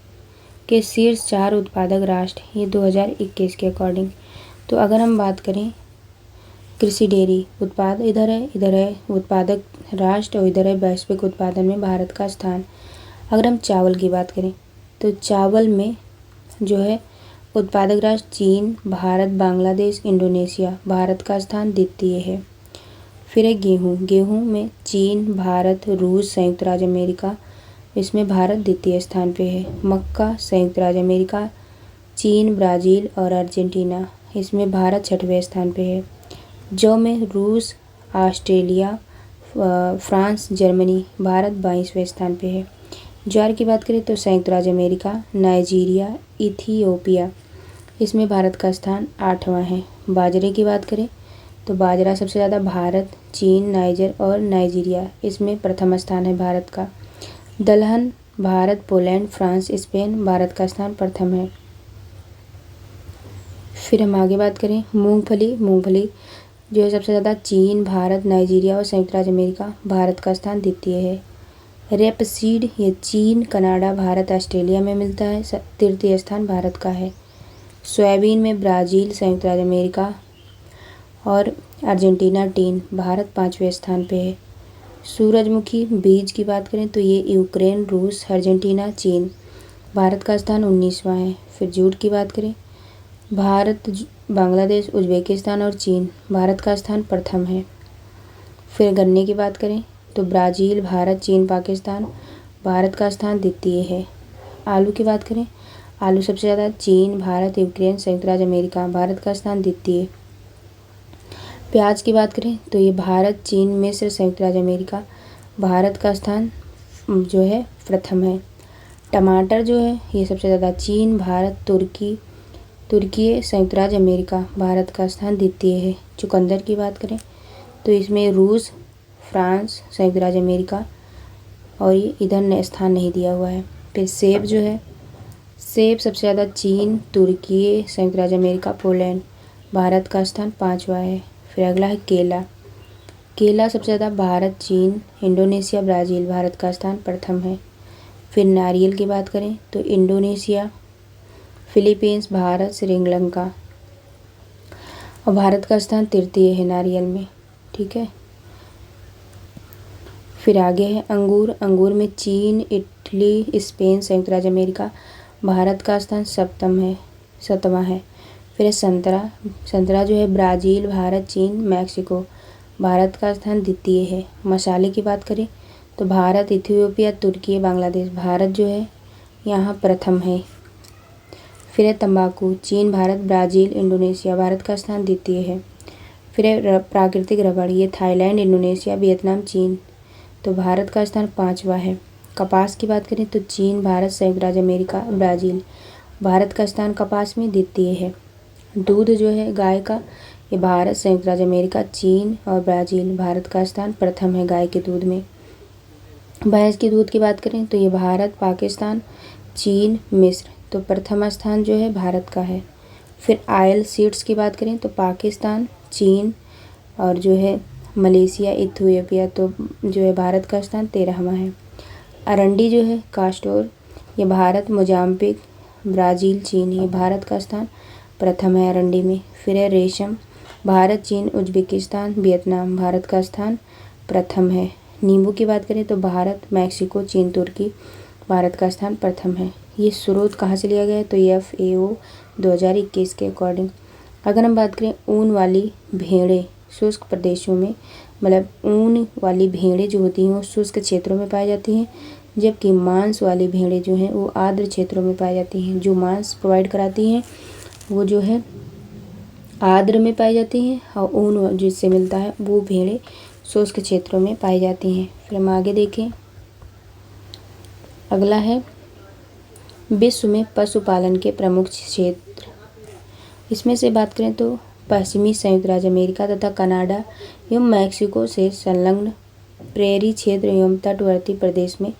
के शीर्ष 4 उत्पादक राष्ट्र, ये 2021 के अकॉर्डिंग। तो अगर हम बात करें कृषि डेयरी उत्पाद, इधर है उत्पादक राष्ट्र और इधर है वैश्विक उत्पादन में भारत का स्थान। अगर हम चावल की बात करें तो चावल में जो है उत्पादक राष्ट्र चीन, भारत, बांग्लादेश, इंडोनेशिया। भारत का स्थान द्वितीय है। फिर है गेहूँ में चीन, भारत, रूस, संयुक्त राज्य अमेरिका, इसमें भारत द्वितीय स्थान पे है। मक्का, संयुक्त राज्य अमेरिका, चीन, ब्राज़ील और अर्जेंटीना, इसमें भारत 6वें स्थान पे है। जौ में रूस, ऑस्ट्रेलिया, फ्रांस, जर्मनी, भारत 22वें स्थान पे है। ज्वार की बात करें तो संयुक्त राज्य अमेरिका, नाइजीरिया, इथियोपिया, इसमें भारत का स्थान 8वां है। बाजरे की बात करें तो बाजरा सबसे ज़्यादा भारत, चीन, नाइजर और नाइजीरिया, इसमें प्रथम स्थान है भारत का। दलहन Bharat, Poland, France, Spain, Bharat का स्थान प्रथम है। फिर हम आगे बात करें मूंगफली जो है सबसे ज़्यादा चीन, भारत, नाइजीरिया और संयुक्त राज्य अमेरिका, भारत का स्थान द्वितीय है। रेपसीड ये चीन, कनाडा, भारत, ऑस्ट्रेलिया में मिलता है, तृतीय स्थान भारत का है। सोयाबीन में ब्राज़ील, संयुक्त राज्य अमेरिका और अर्जेंटीना, टीन, भारत 5वें स्थान पे है। सूरजमुखी बीज की बात करें तो ये यूक्रेन, रूस, अर्जेंटीना, चीन, भारत का स्थान 19वां है। फिर जूट की बात करें भारत, बांग्लादेश, उज्बेकिस्तान और चीन, भारत का स्थान प्रथम है। फिर गन्ने की बात करें तो ब्राज़ील, भारत, चीन, पाकिस्तान, भारत का स्थान द्वितीय है। आलू की बात करें, आलू सबसे ज़्यादा चीन, भारत, यूक्रेन, संयुक्त राज्य अमेरिका, भारत का स्थान द्वितीय। प्याज की बात करें तो ये भारत, चीन, मिस्र, संयुक्त राज्य अमेरिका, भारत का स्थान जो है प्रथम है। टमाटर जो है ये सबसे ज़्यादा चीन, भारत, तुर्की, संयुक्त राज्य अमेरिका, भारत का स्थान द्वितीय है। चुकंदर की बात करें तो इसमें रूस, फ्रांस, संयुक्त राज्य अमेरिका और ये इधर स्थान नहीं दिया हुआ है। फिर सेब जो है, सेब सबसे ज़्यादा चीन, तुर्की, संयुक्त राज्य अमेरिका, पोलैंड, भारत का स्थान 5वां है। फिर अगला है केला सबसे ज़्यादा भारत, चीन, इंडोनेशिया, ब्राज़ील, भारत का स्थान प्रथम है। फिर नारियल की बात करें तो इंडोनेशिया, फिलीपींस, भारत, श्रीलंका और भारत का स्थान तृतीय है नारियल में। ठीक है। फिर आगे है अंगूर में चीन, इटली, स्पेन, संयुक्त राज्य अमेरिका, भारत का स्थान 7वां है। फिर है संतरा जो है ब्राज़ील, भारत, चीन, मैक्सिको, भारत का स्थान द्वितीय है। मसाले की बात करें तो भारत, इथियोपिया, तुर्की, बांग्लादेश, भारत जो है यहाँ प्रथम है। फिर है तंबाकू, चीन, भारत, ब्राज़ील, इंडोनेशिया, भारत का स्थान द्वितीय है। फिर है प्राकृतिक रबड़, ये थाईलैंड, इंडोनेशिया, वियतनाम, चीन, तो भारत का स्थान 5वां है। कपास की बात करें तो चीन, भारत, संयुक्त राज्य अमेरिका, ब्राज़ील, भारत का स्थान कपास में द्वितीय है। दूध जो है गाय का, ये भारत, संयुक्त राज्य अमेरिका, चीन और ब्राज़ील, भारत का स्थान प्रथम है गाय के दूध में। भैंस के दूध की बात करें तो ये भारत, पाकिस्तान, चीन, मिस्र, तो प्रथम स्थान जो है भारत का है। फिर ऑयल सीड्स की बात करें तो पाकिस्तान, चीन और जो है मलेशिया, इथियोपिया, तो जो है भारत का स्थान 13वां है। अरंडी जो है कास्टोर, ये भारत, मोजाम्बिक, ब्राज़ील, चीन, ये भारत का स्थान प्रथम है अरंडी में। फिर है रेशम, भारत, चीन, उज्बेकिस्तान, वियतनाम, भारत का स्थान प्रथम है। नींबू की बात करें तो भारत, मैक्सिको, चीन, तुर्की, भारत का स्थान प्रथम है। ये स्रोत कहाँ से लिया गया है तो FAO 2021 के अकॉर्डिंग। अगर हम बात करें ऊन वाली भेड़ें शुष्क प्रदेशों में, मतलब ऊन वाली भेड़ें जो होती हैं वो शुष्क क्षेत्रों में पाई जाती हैं, जबकि मांस वाली भेड़ें जो हैं वो आर्द्र क्षेत्रों में पाई जाती हैं। जो मांस प्रोवाइड कराती हैं वो जो है आर्द्र में पाई जाती हैं और ऊन जिससे मिलता है वो भेड़ें शुष्क क्षेत्रों में पाई जाती हैं। फिर हम आगे देखें, अगला है विश्व में पशुपालन के प्रमुख क्षेत्र। इसमें से बात करें तो पश्चिमी संयुक्त राज्य अमेरिका तथा कनाडा एवं मैक्सिको से संलग्न प्रेरी क्षेत्र एवं तटवर्ती प्रदेश में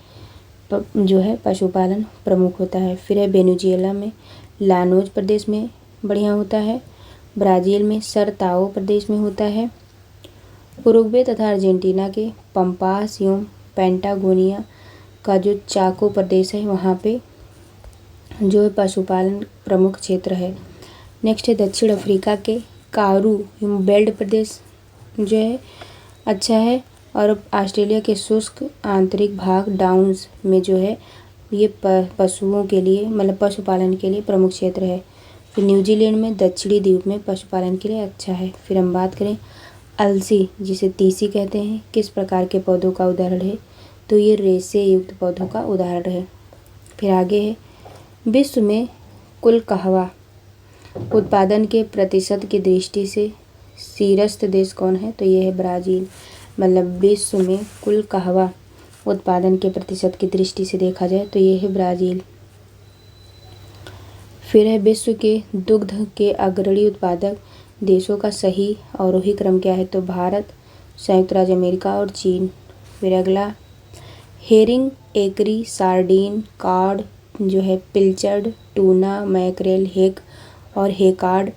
जो है पशुपालन प्रमुख होता है। फिर है वेनेजुएला में लानोज प्रदेश में बढ़िया होता है। ब्राज़ील में सरताओ प्रदेश में होता है। उरुग्वे तथा अर्जेंटीना के पंपास एवं पेंटागोनिया का जो चाको प्रदेश है वहाँ पे जो है पशुपालन प्रमुख क्षेत्र है। नेक्स्ट है दक्षिण अफ्रीका के कारू एवं बेल्ट प्रदेश जो है अच्छा है। और ऑस्ट्रेलिया के शुष्क आंतरिक भाग डाउन्स में जो है ये पशुओं के लिए मतलब पशुपालन के लिए प्रमुख क्षेत्र है। फिर न्यूजीलैंड में दक्षिणी द्वीप में पशुपालन के लिए अच्छा है। फिर हम बात करें अलसी जिसे तीसी कहते हैं किस प्रकार के पौधों का उदाहरण है, तो ये रेशे युक्त पौधों का उदाहरण है। फिर आगे है विश्व में कुल कहवा उत्पादन के प्रतिशत की दृष्टि से शीर्षस्थ देश कौन है, तो ये है ब्राज़ील। मतलब विश्व में कुल कहवा उत्पादन के प्रतिशत की दृष्टि से देखा जाए तो ये है ब्राज़ील। फिर है विश्व के दुग्ध के अग्रणी उत्पादक देशों का सही आरोही क्रम क्या है, तो भारत, संयुक्त राज्य अमेरिका और चीन। फिर अगला हेरिंग, एकरी, सार्डीन, कॉड जो है पिल्चर्ड, टूना, मैकरेल, हेक और हेकार्ड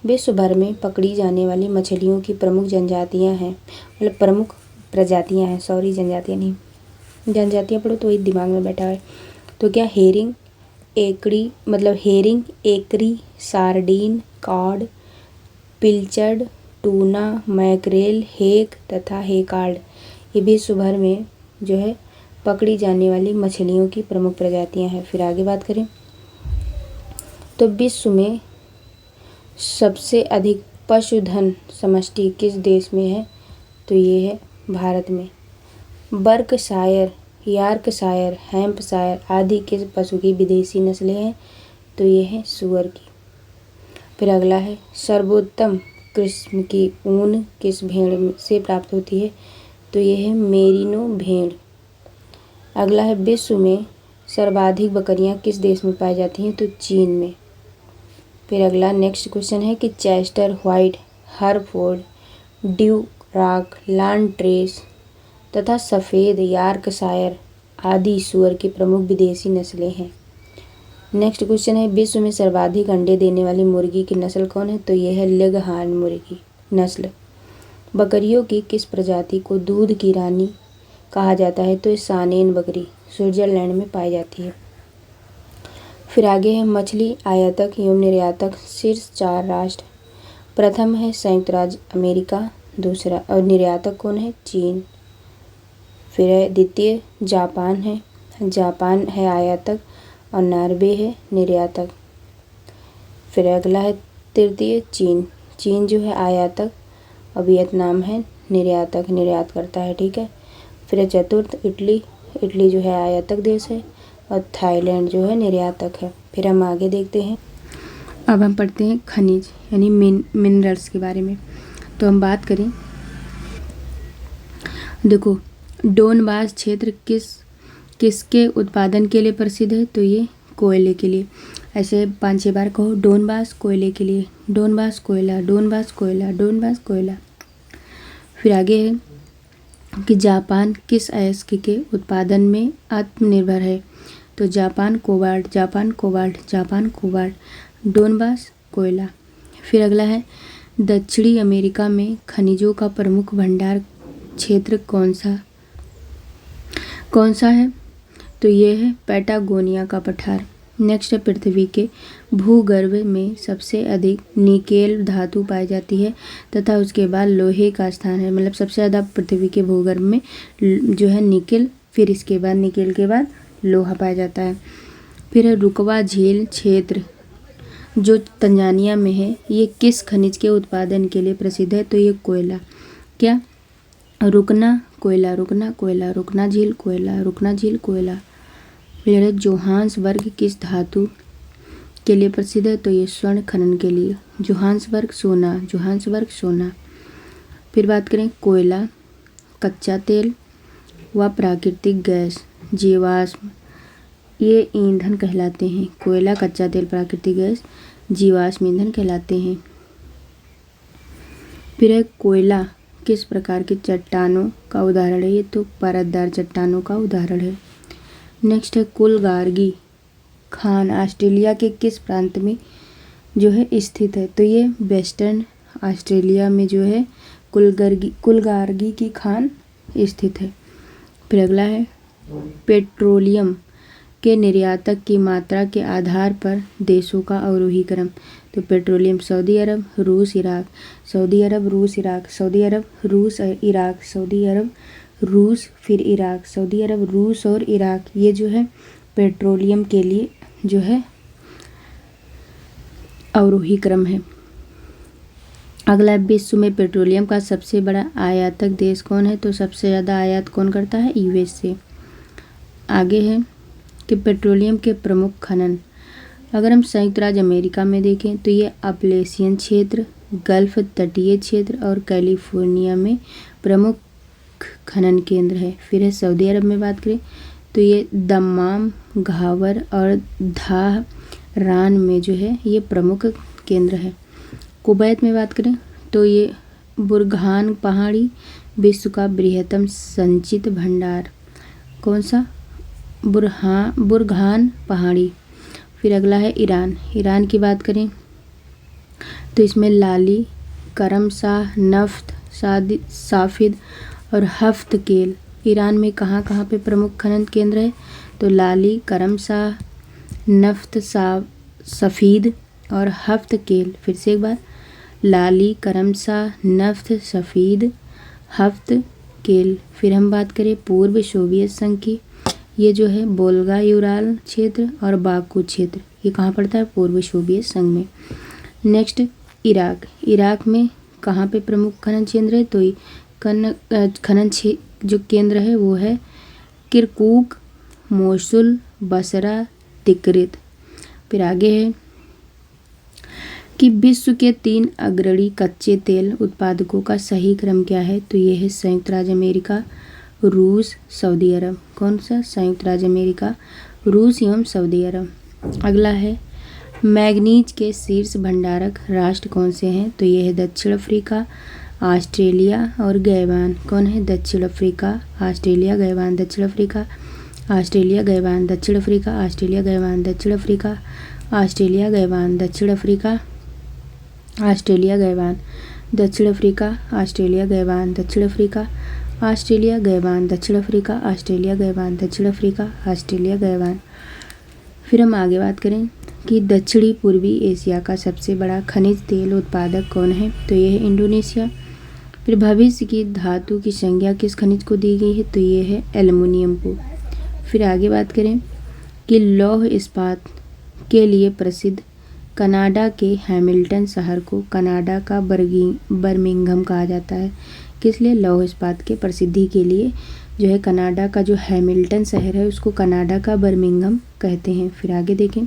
विश्व भर में पकड़ी जाने वाली मछलियों की प्रमुख जनजातियां हैं। मतलब प्रमुख प्रजातियां हैं, सॉरी जनजातियां नहीं, जनजातियां पढ़ो तो वही दिमाग में बैठा है। तो क्या हेरिंग, एकड़ी मतलब हेरिंग, एकरी, सार्डीन, कॉड, पिल्चर्ड, टूना, मैकरेल, हेक तथा हेकार्ड ये विश्व भर में जो है पकड़ी जाने वाली मछलियों की प्रमुख प्रजातियां हैं। फिर आगे बात करें तो विश्व में सबसे अधिक पशुधन समष्टि किस देश में है, तो ये है भारत में। बर्कशायर, यॉर्कशायर, हैम्पशायर आदि किस पशु की विदेशी नस्लें हैं, तो ये है सूअर की। फिर अगला है सर्वोत्तम किस्म की ऊन किस भेड़ से प्राप्त होती है, तो ये है मेरिनो भेड़। अगला है विश्व में सर्वाधिक बकरियां किस देश में पाई जाती हैं, तो चीन में। फिर अगला नेक्स्ट क्वेश्चन है कि चेस्टर, व्हाइट, हरफोर्ड, ड्यूराक, लांट्रेस तथा सफ़ेद यॉर्कशायर आदि सूअर की प्रमुख विदेशी नस्लें हैं। नेक्स्ट क्वेश्चन है विश्व में सर्वाधिक अंडे देने वाली मुर्गी की नस्ल कौन है, तो यह है लेगहार्न मुर्गी नस्ल। बकरियों की किस प्रजाति को दूध की रानी कहा जाता है, तो सानेन बकरी स्विट्जरलैंड में पाई जाती है। फिर आगे है मछली आयातक एवं निर्यातक शीर्ष 4 राष्ट्र। प्रथम है संयुक्त राज्य अमेरिका, दूसरा और निर्यातक कौन है, चीन। फिर है द्वितीय जापान है आयातक और नॉर्वे है निर्यातक। फिर अगला है तृतीय चीन जो है आयातक और वियतनाम है निर्यात करता है, ठीक है। फिर है चतुर्थ इटली जो है आयातक देश है और थाईलैंड जो है निर्यातक है। फिर हम आगे देखते हैं, अब हम पढ़ते हैं खनिज यानी मिनरल्स के बारे में। तो हम बात करें, देखो डोनबास क्षेत्र किसके उत्पादन के लिए प्रसिद्ध है, तो ये कोयले के लिए। ऐसे 5-6 बार कहो डोनबास कोयले के लिए, डोनबास कोयला, डोनबास कोयला, डोनबास कोयला। फिर आगे है कि जापान किस अयस्क के उत्पादन में आत्मनिर्भर है, तो जापान कोबाल्ट, डोनबास कोयला। फिर अगला है दक्षिणी अमेरिका में खनिजों का प्रमुख भंडार क्षेत्र कौन सा है, तो ये है पैटागोनिया का पठार। नेक्स्ट है पृथ्वी के भूगर्भ में सबसे अधिक निकेल धातु पाई जाती है तथा उसके बाद लोहे का स्थान है। मतलब सबसे ज़्यादा पृथ्वी के भूगर्भ में जो है निकेल, फिर इसके बाद निकेल के बाद लोहा पाया जाता है। फिर है रुकवा झील क्षेत्र जो तंजानिया में है, ये किस खनिज के उत्पादन के लिए प्रसिद्ध है, तो ये कोयला। क्या रुकना झील कोयला। फिर है जोहान्सबर्ग किस धातु के लिए प्रसिद्ध है, तो ये स्वर्ण खनन के लिए। जोहान्सबर्ग सोना। फिर बात करें कच्चा तेल व प्राकृतिक गैस जीवाश्म ये ईंधन कहलाते हैं। कोयला, कच्चा तेल, प्राकृतिक गैस जीवाश्म ईंधन कहलाते हैं। फिर है कोयला किस प्रकार की चट्टानों का उदाहरण है? ये तो परतदार चट्टानों का उदाहरण है। नेक्स्ट है कुलगारगी खान ऑस्ट्रेलिया के किस प्रांत में जो है स्थित है? तो ये वेस्टर्न ऑस्ट्रेलिया में जो है कुलगारगी की खान स्थित है। फिर अगला है पेट्रोलियम के निर्यातक की मात्रा के आधार पर देशों का अवरोही क्रम। तो पेट्रोलियम सऊदी अरब, रूस, इराक, सऊदी अरब, रूस, इराक, सऊदी अरब, रूस, इराक, सऊदी अरब, रूस, फिर इराक, सऊदी अरब, रूस और इराक, ये जो है पेट्रोलियम के लिए जो है अवरोही क्रम है। अगला विश्व में पेट्रोलियम का सबसे बड़ा आयातक देश कौन है? तो सबसे ज़्यादा आयात कौन करता है? यूएस से। आगे है कि पेट्रोलियम के प्रमुख खनन। अगर हम संयुक्त राज्य अमेरिका में देखें तो ये अपलेशियन क्षेत्र, गल्फ तटीय क्षेत्र और कैलिफोर्निया में प्रमुख खनन केंद्र है। फिर है सऊदी अरब में बात करें तो ये दम्माम, घावर और धारान में जो है ये प्रमुख केंद्र है। कुवैत में बात करें तो ये बुरहान पहाड़ी विश्व का बृहत्तम संचित भंडार। कौन सा? बुरहान पहाड़ी। फिर अगला है ईरान। ईरान की बात करें तो इसमें लाली, करमशाह, नफ्त, साफिद और हफ्तकेल। ईरान में कहाँ कहाँ पे प्रमुख खनन केंद्र है? तो लाली, करमशाह, नफ्त, सफ़ीद और हफ्तकेल। फिर से एक बार, लाली, करमशाह, नफ्त, सफ़ीद, हफ्तकेल। फिर हम बात करें पूर्व सोवियत संघ की, ये जो है बोल्गा यूराल क्षेत्र और बाकू क्षेत्र, ये कहाँ पड़ता है? पूर्व सोवियत संघ में। Next Iraq. इराक में कहाँ पे प्रमुख खनन केंद्र है? तो खनन जो केंद्र है वो है किरकुक, मोसुल, बसरा, तिकरित। फिर आगे है कि विश्व के 3 अग्रणी कच्चे तेल उत्पादकों का सही क्रम क्या है? तो ये है संयुक्त राज्य अमेरिका, रूस, सऊदी अरब। कौन सा? संयुक्त राज्य अमेरिका, रूस एवं सऊदी अरब। अगला है मैग्नीज के शीर्ष भंडारक राष्ट्र कौन से हैं? तो ये है दक्षिण अफ्रीका, ऑस्ट्रेलिया और गैबान। कौन है? दक्षिण अफ्रीका, ऑस्ट्रेलिया, गैबान, दक्षिण अफ्रीका, ऑस्ट्रेलिया, गैबान, दक्षिण अफ्रीका, ऑस्ट्रेलिया, गैबान, दक्षिण अफ्रीका, ऑस्ट्रेलिया, गैबान, दक्षिण अफ्रीका, ऑस्ट्रेलिया, गैबान, दक्षिण अफ्रीका, ऑस्ट्रेलिया, गैबान, दक्षिण अफ्रीका, ऑस्ट्रेलिया, गैबान, दक्षिण अफ्रीका, ऑस्ट्रेलिया, गैबान, दक्षिण अफ्रीका, ऑस्ट्रेलिया, गैबान। फिर हम आगे बात करें कि दक्षिणी पूर्वी एशिया का सबसे बड़ा खनिज तेल उत्पादक कौन है? तो ये है इंडोनेशिया। फिर भविष्य की धातु की संज्ञा किस खनिज को दी गई है? तो ये है एल्युमिनियम को। फिर आगे बात करें कि लौह इस्पात के लिए प्रसिद्ध कनाडा के हैमिल्टन शहर को कनाडा का बर्मिंघम कहा जाता है। किस लिए? लौह इस्पात के प्रसिद्धि के लिए जो है कनाडा का जो हैमिल्टन शहर है उसको कनाडा का बर्मिंघम कहते हैं। फिर आगे देखें,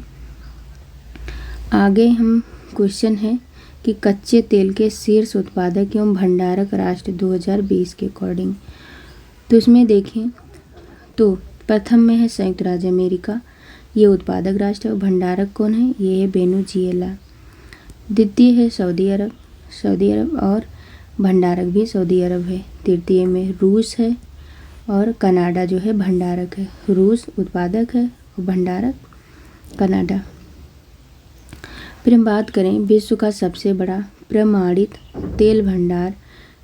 आगे हम क्वेश्चन है कि कच्चे तेल के शीर्ष उत्पादक एवं भंडारक राष्ट्र 2020 के अकॉर्डिंग। तो इसमें देखें तो प्रथम में है संयुक्त राज्य अमेरिका, ये उत्पादक राष्ट्र है। भंडारक कौन है? ये है वेनेजुएला। द्वितीय है सऊदी अरब और भंडारक भी सऊदी अरब है। तृतीय में रूस है और कनाडा जो है भंडारक है। रूस उत्पादक है और भंडारक कनाडा। फिर हम बात करें विश्व का सबसे बड़ा प्रमाणित तेल भंडार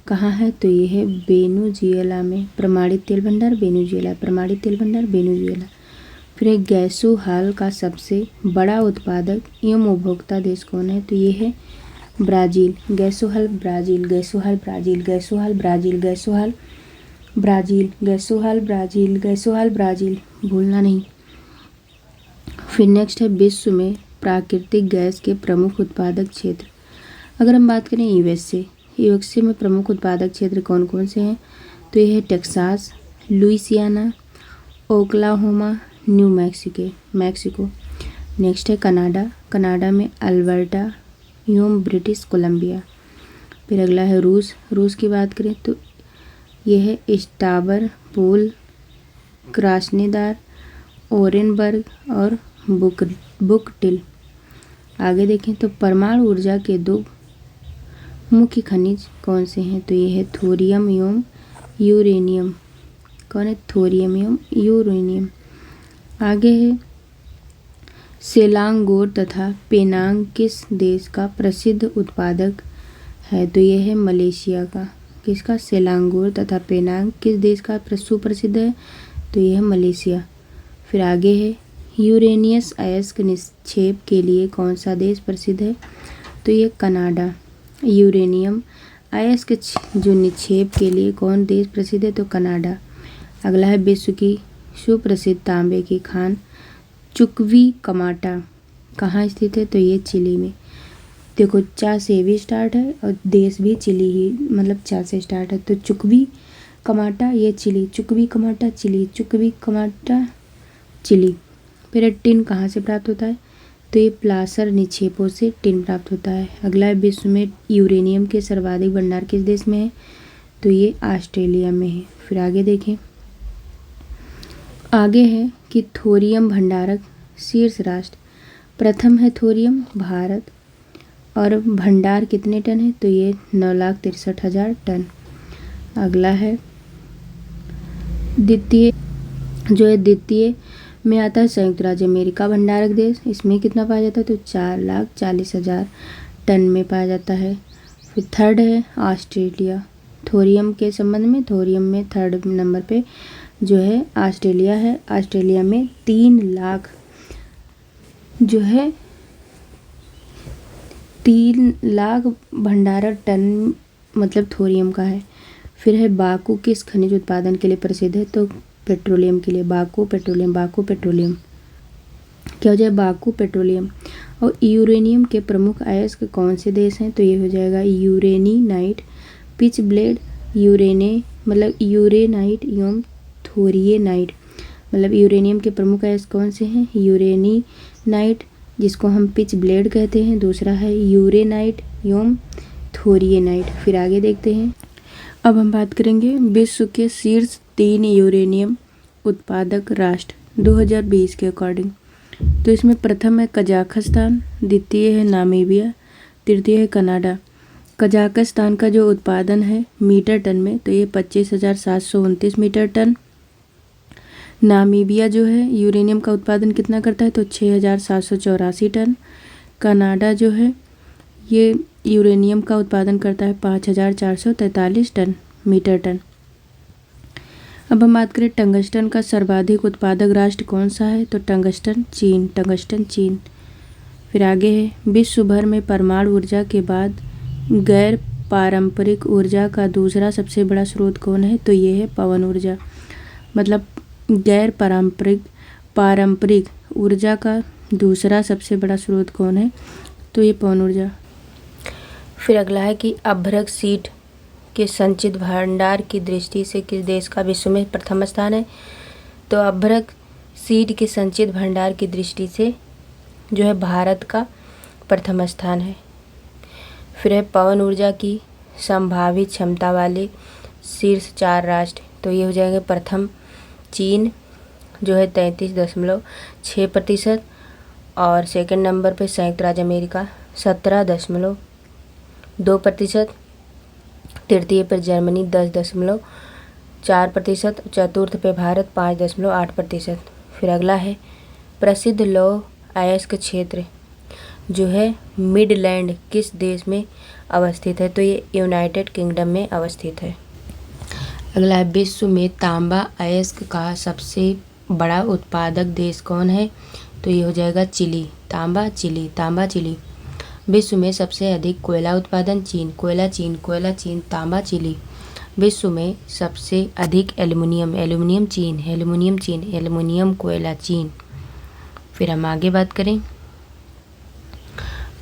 कहाँ है? तो ये है वेनेजुएला में। प्रमाणित तेल भंडार वेनेजुएला, प्रमाणित तेल भंडार वेनेजुएला। फिर एक गैसोहाल का सबसे बड़ा उत्पादक एवं उपभोक्ता देश कौन है? तो ये है Brazil. Gasohol Brazil, gasohol Brazil, gasohol Brazil, gasohol Brazil, gasohol Brazil, gasohol Brazil, भूलना नहीं। फिर नेक्स्ट है विश्व में प्राकृतिक गैस के प्रमुख उत्पादक क्षेत्र। अगर हम बात करें यूएसए में प्रमुख उत्पादक क्षेत्र कौन कौन से हैं? तो ये है Texas, Louisiana, Oklahoma, new Mexico. Next है कनाडा में अल्बर्टा एवं ब्रिटिश कोलंबिया। फिर अगला है रूस की बात करें तो ये है स्टावर, पूल, क्रास्नोदार, ओरेनबर्ग और बुकटिल। आगे देखें तो परमाणु ऊर्जा के दो मुख्य खनिज कौन से हैं? तो ये है थोरियम एवं यूरेनियम। कौन है? थोरियम एवं यूरेनियम। आगे है सेलांगोर तथा पेनांग किस देश का प्रसिद्ध उत्पादक है? तो ये है मलेशिया का। किसका? सेलांगोर तथा पेनांग किस देश का सुप्रसिद्ध है? तो ये है मलेशिया। फिर आगे है यूरेनियस अयस्क निक्षेप के लिए कौन सा देश प्रसिद्ध है? तो ये कनाडा। यूरेनियम अयस्क जो निक्षेप के लिए कौन देश प्रसिद्ध है? तो कनाडा। अगला है विश्व की सुप्रसिद्ध तांबे की खान चुकवीकमाटा कहाँ स्थित है? तो ये चिली में। देखो चा से भी स्टार्ट है और देश भी चिली ही, मतलब चा से स्टार्ट है। तो चुकवीकमाटा ये चिली, चुकवीकमाटा चिली, चुकवीकमाटा चिली। फिर टिन कहाँ से प्राप्त होता है? तो ये प्लासर निक्षेपों से टिन प्राप्त होता है। अगला है विश्व में यूरेनियम के सर्वाधिक भंडार किस देश में है? तो ये ऑस्ट्रेलिया में है। फिर आगे देखें, आगे है कि थोरियम भंडारक शीर्ष राष्ट्र। प्रथम है थोरियम भारत और भंडार कितने टन है? तो ये 9,63,000 टन। अगला है द्वितीय में आता है संयुक्त राज्य अमेरिका भंडारक देश। इसमें कितना पाया जाता है? तो 4,40,000 टन में पाया जाता है। फिर थर्ड है ऑस्ट्रेलिया। थोरियम के संबंध में, थोरियम में थर्ड नंबर पे जो है ऑस्ट्रेलिया है। ऑस्ट्रेलिया में 3 लाख जो है 3 लाख भंडारक टन मतलब थोरियम का है। फिर है बाकू किस खनिज उत्पादन के लिए प्रसिद्ध है? तो पेट्रोलियम के लिए। बाकू पेट्रोलियम, बाकू पेट्रोलियम क्या हो जाए? Baku petroleum. और यूरेनियम के प्रमुख अयस्क कौन से देश हैं? तो ये हो जाएगा यूरेनीनाइट, पिच ब्लेड, यूरेनाइट एवं थोरियनाइट। मतलब यूरेनियम के प्रमुख अयस्क कौन से हैं? यूरेनीनाइट जिसको हम पिच ब्लेड कहते हैं, दूसरा है यूरेनाइट एवं थोरियनाइट। फिर आगे देखते हैं, अब हम बात करेंगे विश्व के शीर्ष 3 यूरेनियम उत्पादक राष्ट्र 2020 के अकॉर्डिंग। तो इसमें प्रथम है कजाकिस्तान, द्वितीय है नामीबिया, तृतीय है कनाडा। कजाकिस्तान का जो उत्पादन है मीटर टन में तो ये 25,729 मीटर टन। नामीबिया जो है यूरेनियम का उत्पादन कितना करता है? तो 6,784 टन। कनाडा जो है ये यूरेनियम का उत्पादन करता है 5,443 टन मीटर टन। अब हम बात करें टंगस्टन का सर्वाधिक उत्पादक राष्ट्र कौन सा है? तो टंगस्टन चीन। फिर आगे है विश्व भर में परमाणु ऊर्जा के बाद गैर पारंपरिक ऊर्जा का दूसरा सबसे बड़ा स्रोत कौन है? तो ये है पवन ऊर्जा। मतलब गैर पारंपरिक ऊर्जा का दूसरा सबसे बड़ा स्रोत कौन है? तो ये पवन ऊर्जा। फिर अगला है कि अभ्रक सीड के संचित भंडार की दृष्टि से किस देश का विश्व में प्रथम स्थान है? तो अभ्रक सीड के संचित भंडार की दृष्टि से जो है भारत का प्रथम स्थान है। फिर है पवन ऊर्जा की संभावित क्षमता वाले शीर्ष 4 राष्ट्र। तो ये हो जाएंगे प्रथम चीन जो है 33.6% और सेकंड नंबर पे संयुक्त राज्य अमेरिका 17.2%, तृतीय पर जर्मनी 10.4%, चतुर्थ पे भारत 5.8%। फिर अगला है प्रसिद्ध लौह अयस्क क्षेत्र जो है मिडलैंड किस देश में अवस्थित है? तो ये यूनाइटेड किंगडम में अवस्थित है। अगला है विश्व में तांबा अयस्क का सबसे बड़ा उत्पादक देश कौन है? तो ये हो जाएगा चिली। तांबा चिली। विश्व में सबसे अधिक कोयला उत्पादन चीन, कोयला चीन, तांबा चिली। विश्व में सबसे अधिक एल्युमिनियम चीन, कोयला चीन। फिर हम आगे बात करें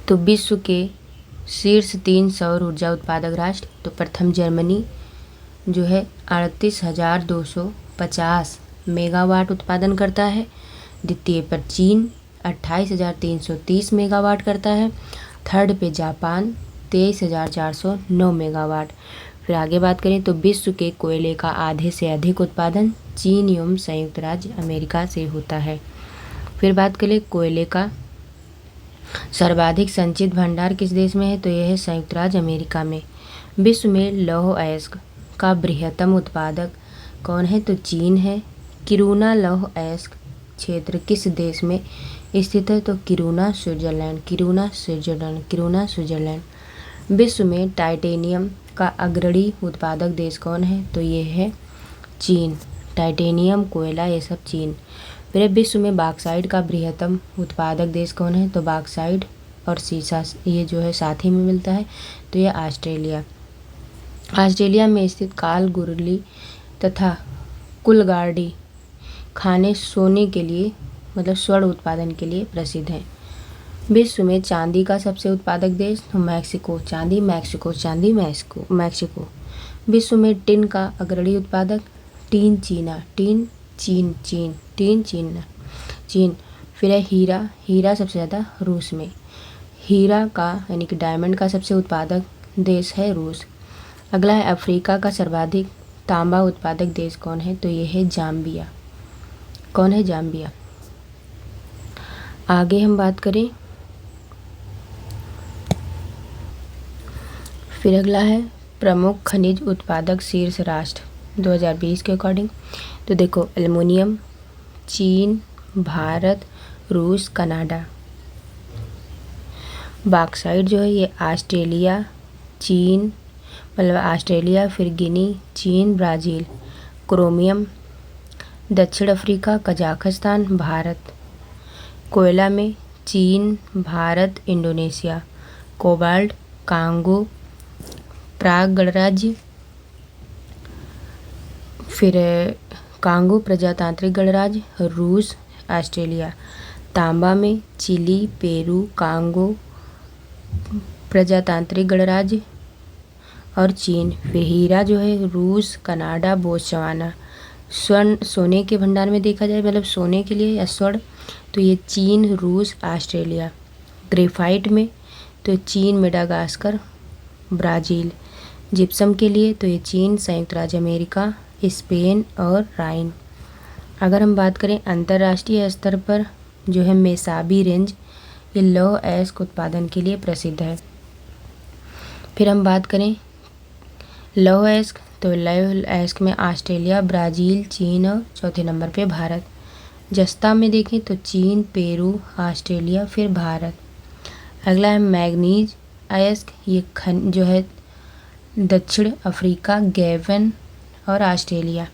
तो विश्व के शीर्ष 3 सौर ऊर्जा उत्पादक राष्ट्र। तो प्रथम जर्मनी जो है 38,250 मेगावाट उत्पादन करता है। द्वितीय पर चीन 28,330 मेगावाट करता है। थर्ड पे जापान 23,409 मेगावाट। फिर आगे बात करें तो विश्व के कोयले का आधे से अधिक उत्पादन चीन एवं संयुक्त राज्य अमेरिका से होता है। फिर बात करें कोयले का सर्वाधिक संचित भंडार किस देश में है, तो यह है संयुक्त राज्य अमेरिका में। विश्व में लौह अयस्क का बृहत्तम उत्पादक कौन है, तो चीन है। किरूना लौह अयस्क क्षेत्र किस देश में स्थित है, तो किरूना स्विट्जरलैंड। विश्व में टाइटेनियम का अग्रणी उत्पादक देश कौन है, तो ये है चीन। टाइटेनियम, कोयला, ये सब चीन। फिर विश्व में बॉक्साइट का बृहत्तम उत्पादक देश कौन है, तो बॉक्साइट और सीसा ये जो है साथ ही में मिलता है, तो यह ऑस्ट्रेलिया। ऑस्ट्रेलिया में स्थित कालगुरली तथा कुलगार्डी खाने सोने के लिए मतलब स्वर्ण उत्पादन के लिए प्रसिद्ध हैं। विश्व में चांदी का सबसे उत्पादक देश, तो मैक्सिको। मैक्सिको। विश्व में टिन का अग्रणी उत्पादक चीन। फिर है हीरा सबसे ज़्यादा रूस में। हीरा का यानी कि डायमंड का सबसे उत्पादक देश है रूस। अगला है अफ्रीका का सर्वाधिक तांबा उत्पादक देश कौन है, तो ये है जाम्बिया। जाम्बिया। आगे हम बात करें, फिर अगला है प्रमुख खनिज उत्पादक शीर्ष राष्ट्र 2020 के अकॉर्डिंग। तो देखो एल्युमिनियम चीन, भारत, रूस, कनाडा। बॉक्साइट जो है ये ऑस्ट्रेलिया, चीन मतलब ऑस्ट्रेलिया, फिर गिनी, चीन, ब्राज़ील। क्रोमियम दक्षिण अफ्रीका, कजाकिस्तान, भारत। कोयला में चीन, भारत, इंडोनेशिया। कोबाल्ट कांगो, प्राग गणराज्य, फिर कांगो प्रजातांत्रिक गणराज्य, रूस, ऑस्ट्रेलिया। तांबा में चिली, पेरू, कांगो प्रजातांत्रिक गणराज्य और चीन। फिर हीरा जो है रूस, कनाडा, बोत्सवाना। स्वर्ण सोने के भंडार में देखा जाए मतलब सोने के लिए या स्वर्ण, तो ये चीन, रूस, ऑस्ट्रेलिया। ग्रेफाइट में तो चीन, मेडागास्कर, ब्राज़ील। जिप्सम के लिए तो ये चीन, संयुक्त राज्य अमेरिका, स्पेन और राइन। अगर हम बात करें अंतर्राष्ट्रीय स्तर पर जो है मेसाबी रेंज ये लौह अयस्क उत्पादन के लिए प्रसिद्ध है। फिर हम बात करें लौह अयस्क, तो लौह अयस्क में ऑस्ट्रेलिया, ब्राज़ील, चीन और चौथे नंबर पे भारत। जस्ता में देखें तो चीन, पेरू, ऑस्ट्रेलिया, फिर भारत। अगला है मैग्नीज अयस्क, ये जो है दक्षिण अफ्रीका, गैबन और ऑस्ट्रेलिया।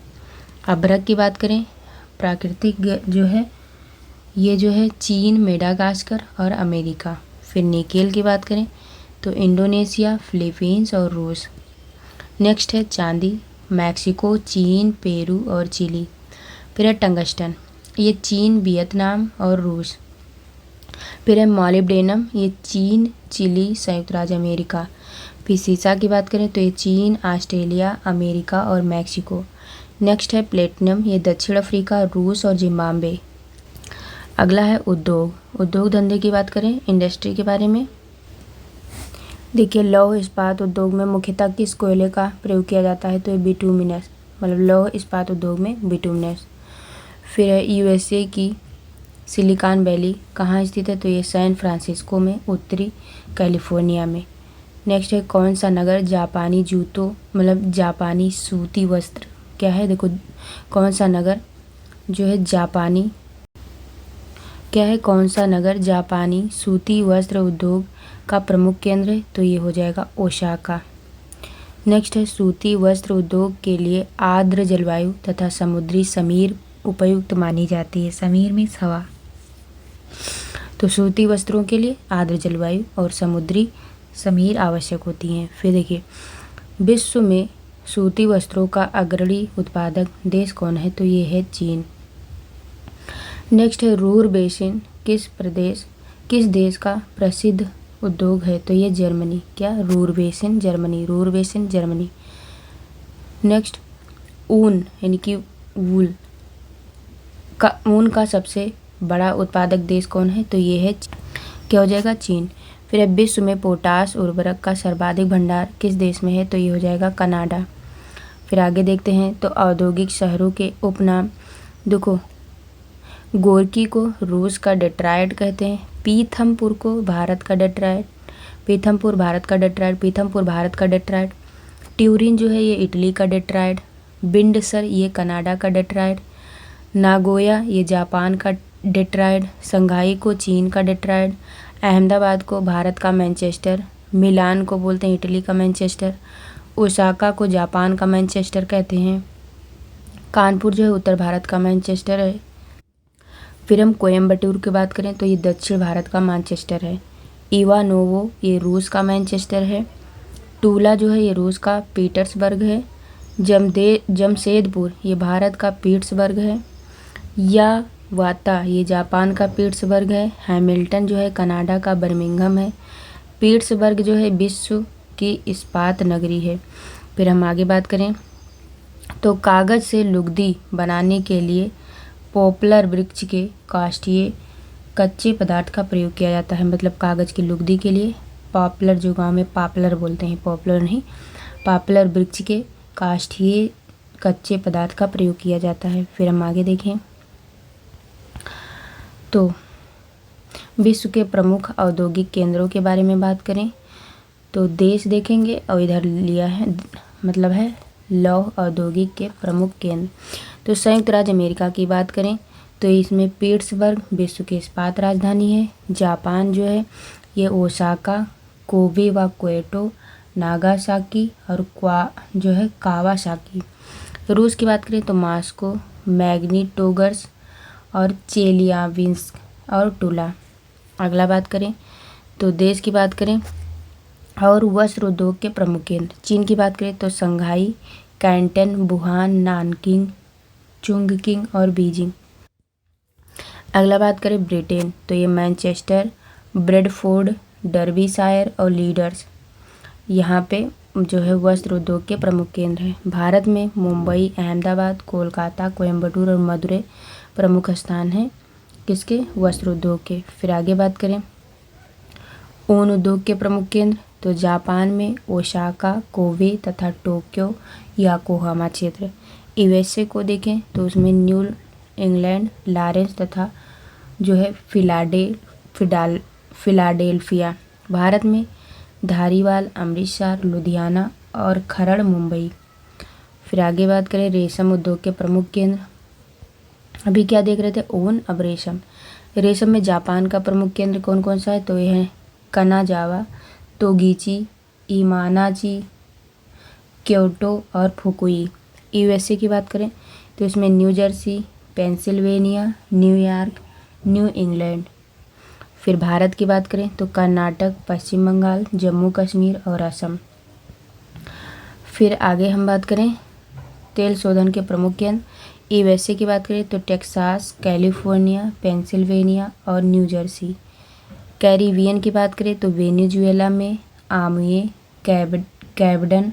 अभ्रक की बात करें प्राकृतिक जो है ये जो है चीन, मेडागास्कर और अमेरिका। फिर निकेल की बात करें तो इंडोनेशिया, फिलीपींस और रूस। नेक्स्ट है चांदी, मैक्सिको, चीन, पेरू और चिली। फिर है टंगस्टन, ये चीन, वियतनाम और रूस। फिर है मॉलिब्डेनम, ये चीन, चिली, संयुक्त राज्य अमेरिका। फिर सीसा की बात करें तो ये चीन, ऑस्ट्रेलिया, अमेरिका और मैक्सिको। नेक्स्ट है प्लेटिनम, ये दक्षिण अफ्रीका, रूस और जिम्बाब्वे। अगला है उद्योग धंधे की बात करें इंडस्ट्री के बारे में। देखिए लौह इस्पात उद्योग में मुख्यतः किस कोयले का प्रयोग किया जाता है, तो ये बिटुमिनस मतलब लौह इस्पात उद्योग में बिटुमिनस। फिर है यूएसए की सिलिकॉन वैली कहाँ स्थित है, तो ये सैन फ्रांसिस्को में, उत्तरी कैलिफोर्निया में। नेक्स्ट है कौन सा नगर जापानी जूतों मतलब जापानी सूती वस्त्र क्या है, देखो कौन सा नगर जो है जापानी क्या है, कौन सा नगर जापानी सूती वस्त्र उद्योग का प्रमुख केंद्र है, तो ये हो जाएगा ओसाका। नेक्स्ट है सूती वस्त्र उद्योग के लिए आर्द्र जलवायु तथा समुद्री समीर उपयुक्त मानी जाती है। समीर मीन्स हवा, तो सूती वस्त्रों के लिए आर्द्र जलवायु और समुद्री समीर आवश्यक होती हैं। फिर देखिए विश्व में सूती वस्त्रों का अग्रणी उत्पादक देश कौन है, तो ये है चीन। नेक्स्ट है रूर बेसिन किस देश का प्रसिद्ध उद्योग है, तो ये जर्मनी। क्या रूर बेसिन जर्मनी। नेक्स्ट ऊन यानी कि ऊन का सबसे बड़ा उत्पादक देश कौन है, तो ये है क्या हो जाएगा चीन। फिर अब विश्व में पोटाश उर्वरक का सर्वाधिक भंडार किस देश में है, तो ये हो जाएगा कनाडा। फिर आगे देखते हैं तो औद्योगिक शहरों के उपनाम। देखो, गोरकी को रूस का डेट्रॉयट कहते हैं, पीथमपुर को भारत का डेट्रॉयट, पीथमपुर भारत का डेट्रॉयट, पीथमपुर भारत का डेट्रॉयट। ट्यूरिन जो है ये इटली का डेट्रॉयट, बिंडसर ये कनाडा का डेट्रॉयट, नागोया ये जापान का डेट्रॉयट, संघाई को चीन का डेट्रॉयट, अहमदाबाद को भारत का मैनचेस्टर, मिलान को बोलते हैं इटली का मैनचेस्टर, ओसाका को जापान का मैनचेस्टर कहते हैं, कानपुर जो है उत्तर भारत का मैनचेस्टर है। फिर हम कोयम्बटूर की बात करें तो ये दक्षिण भारत का मैनचेस्टर है, इवानोवो ये रूस का मैनचेस्टर है, टूला जो है ये रूस का पीटर्सबर्ग है, जमशेदपुर ये भारत का पीट्सबर्ग है, या वाता ये जापान का पीट्सबर्ग है, हैमिल्टन जो है कनाडा का बर्मिंघम है, पीट्सबर्ग जो है विश्व की इस्पात नगरी है। फिर हम आगे बात करें तो कागज़ से लुगदी बनाने के लिए पॉपुलर वृक्ष के काष्ठीय कच्चे पदार्थ का प्रयोग किया जाता है। मतलब कागज़ की लुगदी के लिए पॉपुलर, जो गांव में पॉपुलर बोलते हैं, पॉपुलर नहीं, पॉपुलर वृक्ष के काष्ठीय कच्चे पदार्थ का प्रयोग किया जाता है। फिर हम आगे देखें तो विश्व के प्रमुख औद्योगिक केंद्रों के बारे में बात करें तो देश देखेंगे और इधर लिया है, मतलब है लौह औद्योगिक के प्रमुख केंद्र। तो संयुक्त राज्य अमेरिका की बात करें तो इसमें पीट्सबर्ग विश्व की इस्पात राजधानी है, जापान जो है ये ओसाका, कोबे व क्योटो, नागासाकी और जो है कावासाकी। रूस की बात करें तो मॉस्को, मैग्निटोगर्स और चेलियाबिंस्क और टूला। अगला बात करें तो देश की बात करें और वस्त्र उद्योग के प्रमुख केंद्र। चीन की बात करें तो Shanghai, Canton, Wuhan, Nanking, Chungking और बीजिंग। अगला बात करें ब्रिटेन तो ये मैनचेस्टर, ब्रेडफोर्ड, डर्बीशायर और लीडर्स यहाँ पे जो है वस्त्र उद्योग के प्रमुख केंद्र हैं। भारत में मुंबई, अहमदाबाद, कोलकाता, कोयम्बटूर और मदुरै प्रमुख स्थान हैं किसके, वस्त्र उद्योग के। फिर आगे बात करें ऊन उद्योग के प्रमुख केंद्र तो जापान में ओसाका, कोबे तथा टोक्यो, योकोहामा क्षेत्र। यूएसए को देखें तो उसमें न्यू इंग्लैंड, लॉरेंस तथा जो है फिलाडेल्फिया। भारत में धारीवाल, अमृतसर, लुधियाना और खरड़ मुंबई। फिर आगे बात करें रेशम उद्योग के प्रमुख केंद्र। अभी क्या देख रहे थे, ऊन, अब रेशम। रेशम में जापान का प्रमुख केंद्र कौन कौन सा है, तो यह है कनाजावा, तोगीची, इमानाची, क्योटो और फुकुई। यूएसए की बात करें तो इसमें new Jersey, Pennsylvania, New York, new England. फिर भारत की बात करें तो कर्नाटक, पश्चिम बंगाल, जम्मू कश्मीर और असम। फिर आगे हम बात करें तेल शोधन के प्रमुख केंद्र। यूएसए की बात करें तो टेक्सास, कैलिफोर्निया, पेंसिल्वेनिया और न्यू जर्सी। कैरिबियन की बात करें तो वेनेजुएला में आमुए, कैबडन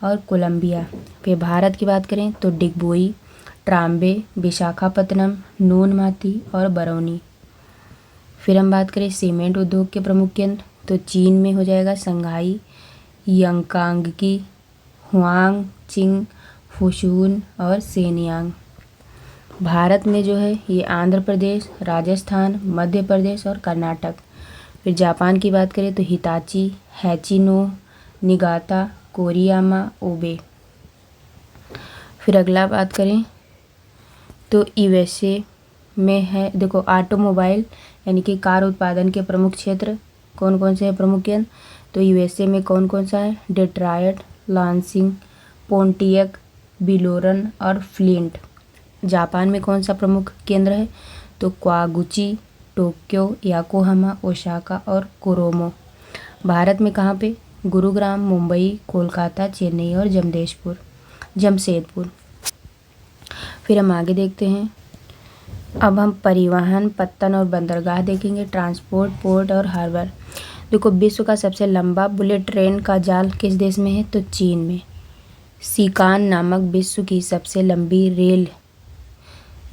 और कोलंबिया। फिर भारत की बात करें तो डिगबोई, ट्राम्बे, विशाखापत्तनम, नूनमाती और बरौनी। फिर हम बात करें सीमेंट उद्योग के प्रमुख केंद्र तो चीन में हो जाएगा शंघाई, यंगकांगी, हुआंग चिंग, फुशून और सेनियांग। भारत में जो है ये आंध्र प्रदेश, राजस्थान, मध्य प्रदेश और कर्नाटक। फिर जापान की बात करें तो हिताची, हैचिनो, निगाता, कोरियामा, ओबे। फिर अगला बात करें तो यूएसए में है, देखो ऑटोमोबाइल यानी कि कार उत्पादन के प्रमुख क्षेत्र कौन कौन से हैं प्रमुख केंद्र, तो यूएसए में कौन कौन सा है, डेट्रॉयट, लांसिंग, पोंटियक, बिलोरन और फ्लिंट। जापान में कौन सा प्रमुख केंद्र है, तो कावागुची, टोक्यो, योकोहामा, ओसाका और कोरोमो। भारत में कहाँ पे, गुरुग्राम, मुंबई, कोलकाता, चेन्नई और जमशेदपुर। फिर हम आगे देखते हैं, अब हम परिवहन, पत्तन और बंदरगाह देखेंगे, ट्रांसपोर्ट, पोर्ट और हार्बर। देखो विश्व का सबसे लंबा बुलेट ट्रेन का जाल किस देश में है, तो चीन में। सीकान नामक विश्व की सबसे लंबी रेल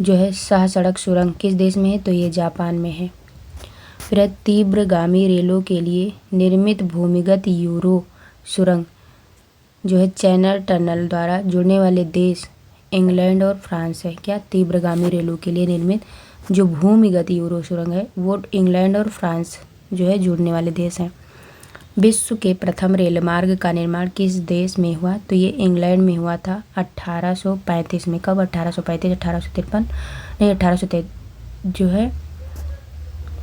जो है सह सड़क सुरंग किस देश में है, तो ये जापान में है। फिर है तीव्रगामी रेलों के लिए निर्मित भूमिगत यूरो सुरंग जो है चैनल टनल द्वारा जुड़ने वाले देश इंग्लैंड और फ्रांस है। क्या? तीव्रगामी रेलों के लिए निर्मित जो भूमिगत यूरो सुरंग है वो इंग्लैंड और फ्रांस जो है जुड़ने वाले देश हैं। विश्व के प्रथम रेल मार्ग का निर्माण किस देश में हुआ? तो ये इंग्लैंड में हुआ था 1835 में। कब? 1835, 1853 नहीं 1833 जो है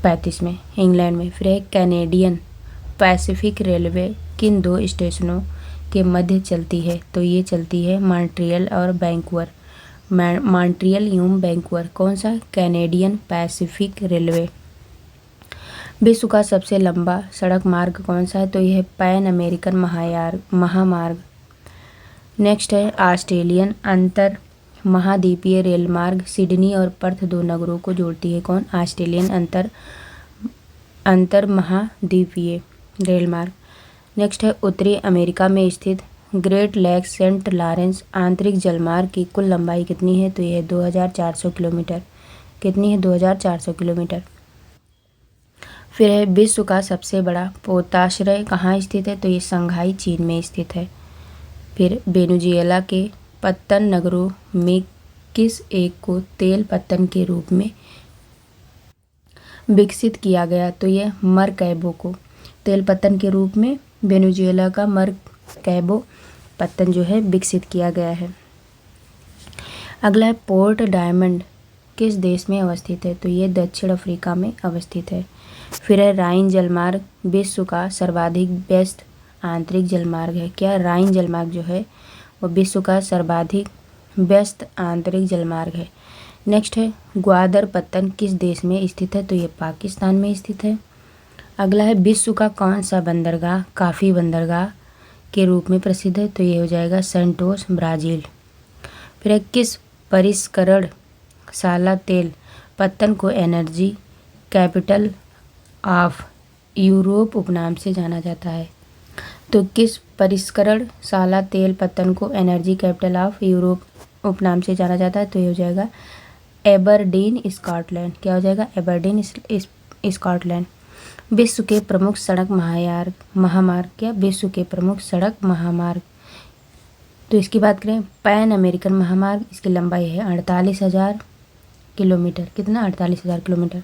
35 में इंग्लैंड में। फिर है कैनेडियन पैसिफिक रेलवे किन दो स्टेशनों के मध्य चलती है? तो ये चलती है मॉन्ट्रियल और वैंकूवर। मॉन्ट्रियल एवं वैंकूवर। कौन सा? Canadian Pacific railway. विश्व का सबसे लंबा सड़क मार्ग कौन सा है? तो यह पैन अमेरिकन महामार्ग। नेक्स्ट है ऑस्ट्रेलियन अंतर महाद्वीपीय रेल मार्ग सिडनी और पर्थ दो नगरों को जोड़ती है। कौन? ऑस्ट्रेलियन अंतर महाद्वीपीय रेल मार्ग। नेक्स्ट है उत्तरी अमेरिका में स्थित ग्रेट लेक्स सेंट लॉरेंस आंतरिक जलमार्ग की कुल लंबाई कितनी है? तो यह 2400 किलोमीटर। कितनी है? 2400 किलोमीटर। फिर है विश्व का सबसे बड़ा पोताश्रय कहाँ स्थित है? तो ये शंघाई चीन में स्थित है। फिर वेनेजुएला के पत्तन नगरों में किस एक को तेल पत्तन के रूप में विकसित किया गया? तो ये मरकैबो को तेल पत्तन के रूप में वेनेजुएला का मरकैबो पत्तन जो है विकसित किया गया है। अगला है पोर्ट डायमंड किस देश में अवस्थित है? तो ये दक्षिण अफ्रीका में अवस्थित है। फिर है राइन जलमार्ग विश्व का सर्वाधिक व्यस्त आंतरिक जलमार्ग है। क्या? राइन जलमार्ग जो है वो विश्व का सर्वाधिक व्यस्त आंतरिक जलमार्ग है। नेक्स्ट है ग्वादर पत्तन किस देश में स्थित है? तो ये पाकिस्तान में स्थित है। अगला है विश्व का कौन सा बंदरगाह काफ़ी बंदरगाह के रूप में प्रसिद्ध है? तो ये हो जाएगा सेंटोस ब्राज़ील। फिर है किस परिष्करणशाला तेल पत्तन को एनर्जी कैपिटल ऑफ यूरोप उपनाम से जाना जाता है? तो किस परिष्करणशाला तेल पत्तन को एनर्जी कैपिटल ऑफ यूरोप उपनाम से जाना जाता है? तो ये हो जाएगा एबरडीन स्कॉटलैंड। क्या हो जाएगा? Aberdeen Scotland. विश्व के प्रमुख सड़क महामार्ग। क्या? विश्व के प्रमुख सड़क महामार्ग। तो इसकी बात करें पैन अमेरिकन महामार्ग इसकी लंबाई है 48,000 किलोमीटर। कितना? 48,000 किलोमीटर।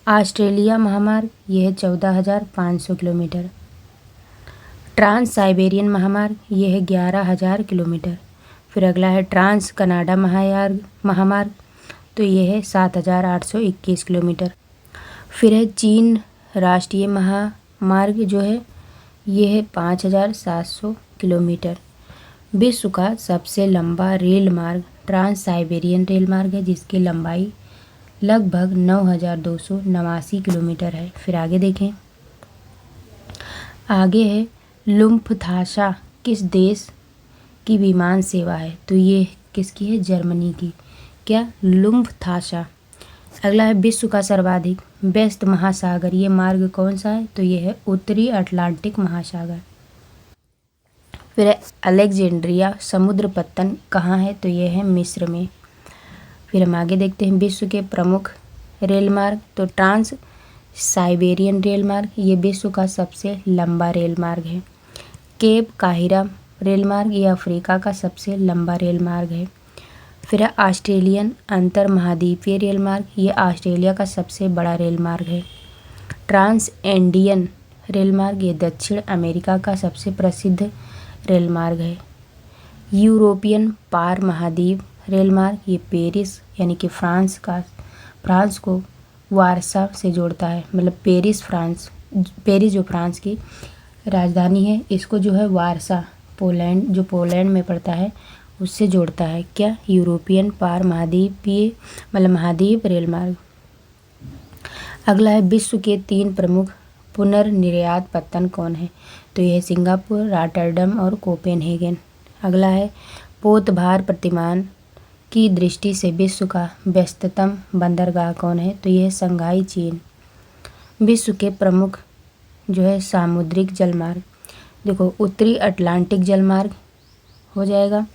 ऑस्ट्रेलिया महामार्ग ये है 14,500 किलोमीटर। ट्रांस साइबेरियन महामार्ग ये है 11,000 किलोमीटर। फिर अगला है ट्रांस कनाडा महामार्ग तो ये है 7,821 किलोमीटर। फिर है चीन राष्ट्रीय महामार्ग जो है ये है 5,700 किलोमीटर। विश्व का सबसे लंबा रेल मार्ग ट्रांस साइबेरियन रेल मार्ग है जिसकी लंबाई लगभग 9,289 किलोमीटर है। फिर आगे देखें, आगे है लुम्फ्तांसा किस देश की विमान सेवा है? तो ये किसकी है? जर्मनी की। क्या? लुम्फ्तांसा। अगला है विश्व का सर्वाधिक व्यस्त महासागरीय मार्ग कौन सा है? तो ये है उत्तरी अटलांटिक महासागर। फिर है अलेक्जेंड्रिया समुद्र पत्तन कहाँ है? तो ये है मिस्र में। फिर हम आगे देखते हैं विश्व के प्रमुख रेल मार्ग तो ट्रांस साइबेरियन रेल मार्ग ये विश्व का सबसे लंबा रेल मार्ग है। केप काहिरा रेल मार्ग ये अफ्रीका का सबसे लंबा रेल मार्ग है। फिर है ऑस्ट्रेलियन अंतर महाद्वीपीय रेल मार्ग ये ऑस्ट्रेलिया का सबसे बड़ा रेल मार्ग है। ट्रांस एंडियन रेल मार्ग ये दक्षिण अमेरिका का सबसे प्रसिद्ध रेल मार्ग है। यूरोपियन पार महाद्वीप रेल मार्ग ये पेरिस यानी कि फ्रांस को वारसा से जोड़ता है। मतलब पेरिस जो फ्रांस की राजधानी है इसको जो है वारसा जो पोलैंड में पड़ता है उससे जोड़ता है। क्या? यूरोपियन पार महाद्वीपीय मतलब महाद्वीप रेल मार्ग। अगला है विश्व के 3 प्रमुख पुनर्निर्यात पत्तन कौन है? तो यह सिंगापुर, रॉटरडम और कोपेनहेगन। अगला है पोतभार प्रतिमान की दृष्टि से विश्व का व्यस्ततम बंदरगाह कौन है? तो यह शंघाई चीन। विश्व के प्रमुख जो है सामुद्रिक जलमार्ग देखो उत्तरी अटलांटिक जलमार्ग हो जाएगा।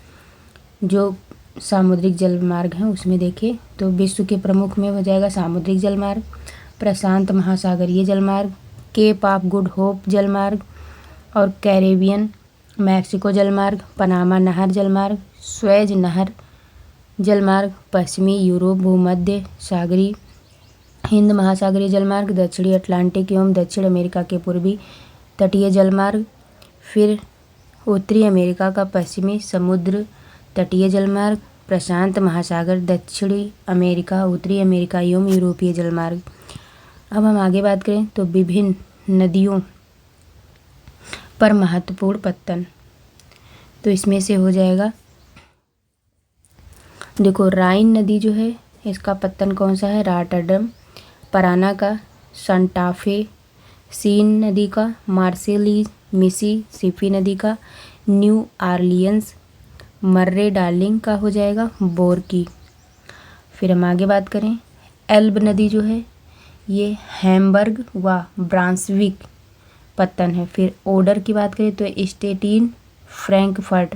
जो सामुद्रिक जलमार्ग हैं उसमें देखिए तो विश्व के प्रमुख में हो जाएगा सामुद्रिक जलमार्ग। प्रशांत महासागरीय जलमार्ग, केप ऑफ गुड होप जलमार्ग और कैरेबियन मैक्सिको जलमार्ग, पनामा नहर जलमार्ग, स्वेज नहर जलमार्ग, पश्चिमी यूरोप भूमध्य सागरीय हिंद महासागरीय जलमार्ग, दक्षिणी अटलांटिक एवं दक्षिण अमेरिका के पूर्वी तटीय जलमार्ग, फिर उत्तरी अमेरिका का पश्चिमी समुद्र तटीय जलमार्ग, प्रशांत महासागर, दक्षिणी अमेरिका, उत्तरी अमेरिका एवं यूरोपीय जलमार्ग। अब हम आगे बात करें तो विभिन्न नदियों पर महत्वपूर्ण पत्तन, तो इसमें से हो जाएगा, देखो राइन नदी जो है इसका पत्तन कौन सा है, रॉटरडम, पराना का सांटाफे, सीन नदी का मार्सेलीज, मिसिसिपी नदी का न्यू ऑरलियंस, मर्रे डार्लिंग का हो जाएगा बोरकी। फिर हम आगे बात करें, एल्ब नदी जो है ये हैम्बर्ग व ब्रांसविक पत्तन है। फिर ओडर की बात करें तो स्टेटिन फ्रैंकफर्ट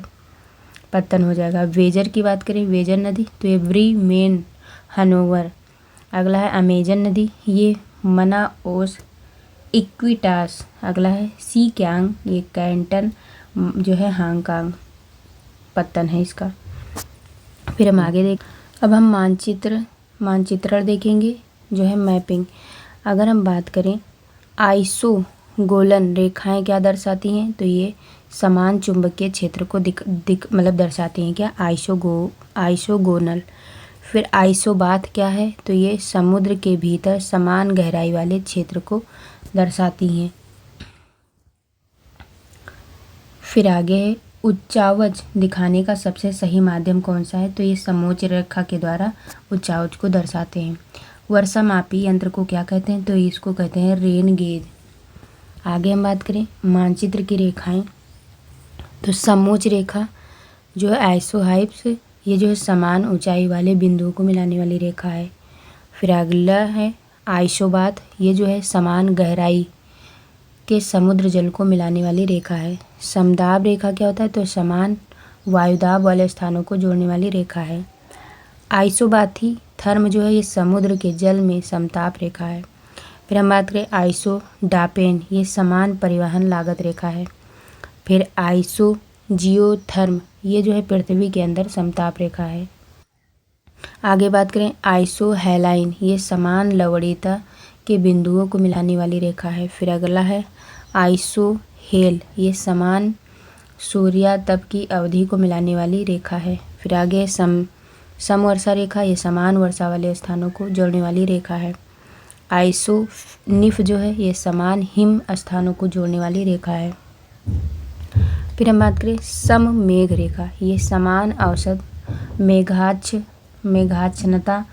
पत्तन हो जाएगा। वेजर की बात करें, वेजर नदी तो ये ब्रीमेन हनोवर। अगला है अमेजन नदी, ये मनाओस इक्विटास। अगला है सी क्यांग, ये कैंटन जो है हांगकांग पत्तन है इसका। फिर हम आगे अब हम मानचित्रण देखेंगे जो है मैपिंग। अगर हम बात करें आइसोगोलन रेखाएं क्या दर्शाती हैं, तो ये समान चुंबकीय क्षेत्र को मतलब दर्शाती हैं क्या, आइसोगोनल। फिर आइसोबाथ क्या है, तो ये समुद्र के भीतर समान गहराई वाले क्षेत्र को दर्शाती हैं। फिर आगे है उच्चावच दिखाने का सबसे सही माध्यम कौन सा है, तो ये समोच्च रेखा के द्वारा उच्चावच को दर्शाते हैं। वर्षा मापी यंत्र को क्या कहते हैं, तो इसको कहते हैं रेन गेज। आगे हम बात करें मानचित्र की रेखाएं, तो समोच्च रेखा जो है आइसोहाइप्स, ये जो है समान ऊंचाई वाले बिंदुओं को मिलाने वाली रेखा है। फिर अगला है आइसोबाथ, ये जो है समान गहराई के समुद्र जल को मिलाने वाली रेखा है। समदाब रेखा क्या होता है, तो समान वायुदाब वाले स्थानों को जोड़ने वाली रेखा है। आइसोबाथी थर्म जो है ये समुद्र के जल में समताप रेखा है। फिर हम बात करें आइसोडापेन, ये समान परिवहन लागत रेखा है। फिर आइसोजियोथर्म, ये जो है पृथ्वी के अंदर समताप रेखा है। आगे बात करें आइसोहेलाइन, ये समान लवणीयता के बिंदुओं को मिलाने वाली रेखा है। फिर अगला है आइसोहेल, ये समान सूर्यातप की अवधि को मिलाने वाली रेखा है। फिर आगे समवर्षा रेखा, ये समान वर्षा वाले स्थानों को जोड़ने वाली रेखा है। आइसोनिफ जो है ये समान हिम स्थानों को जोड़ने वाली रेखा है। फिर हम बात करें सममेघ रेखा, ये समान औसत मेघाच्छन्नता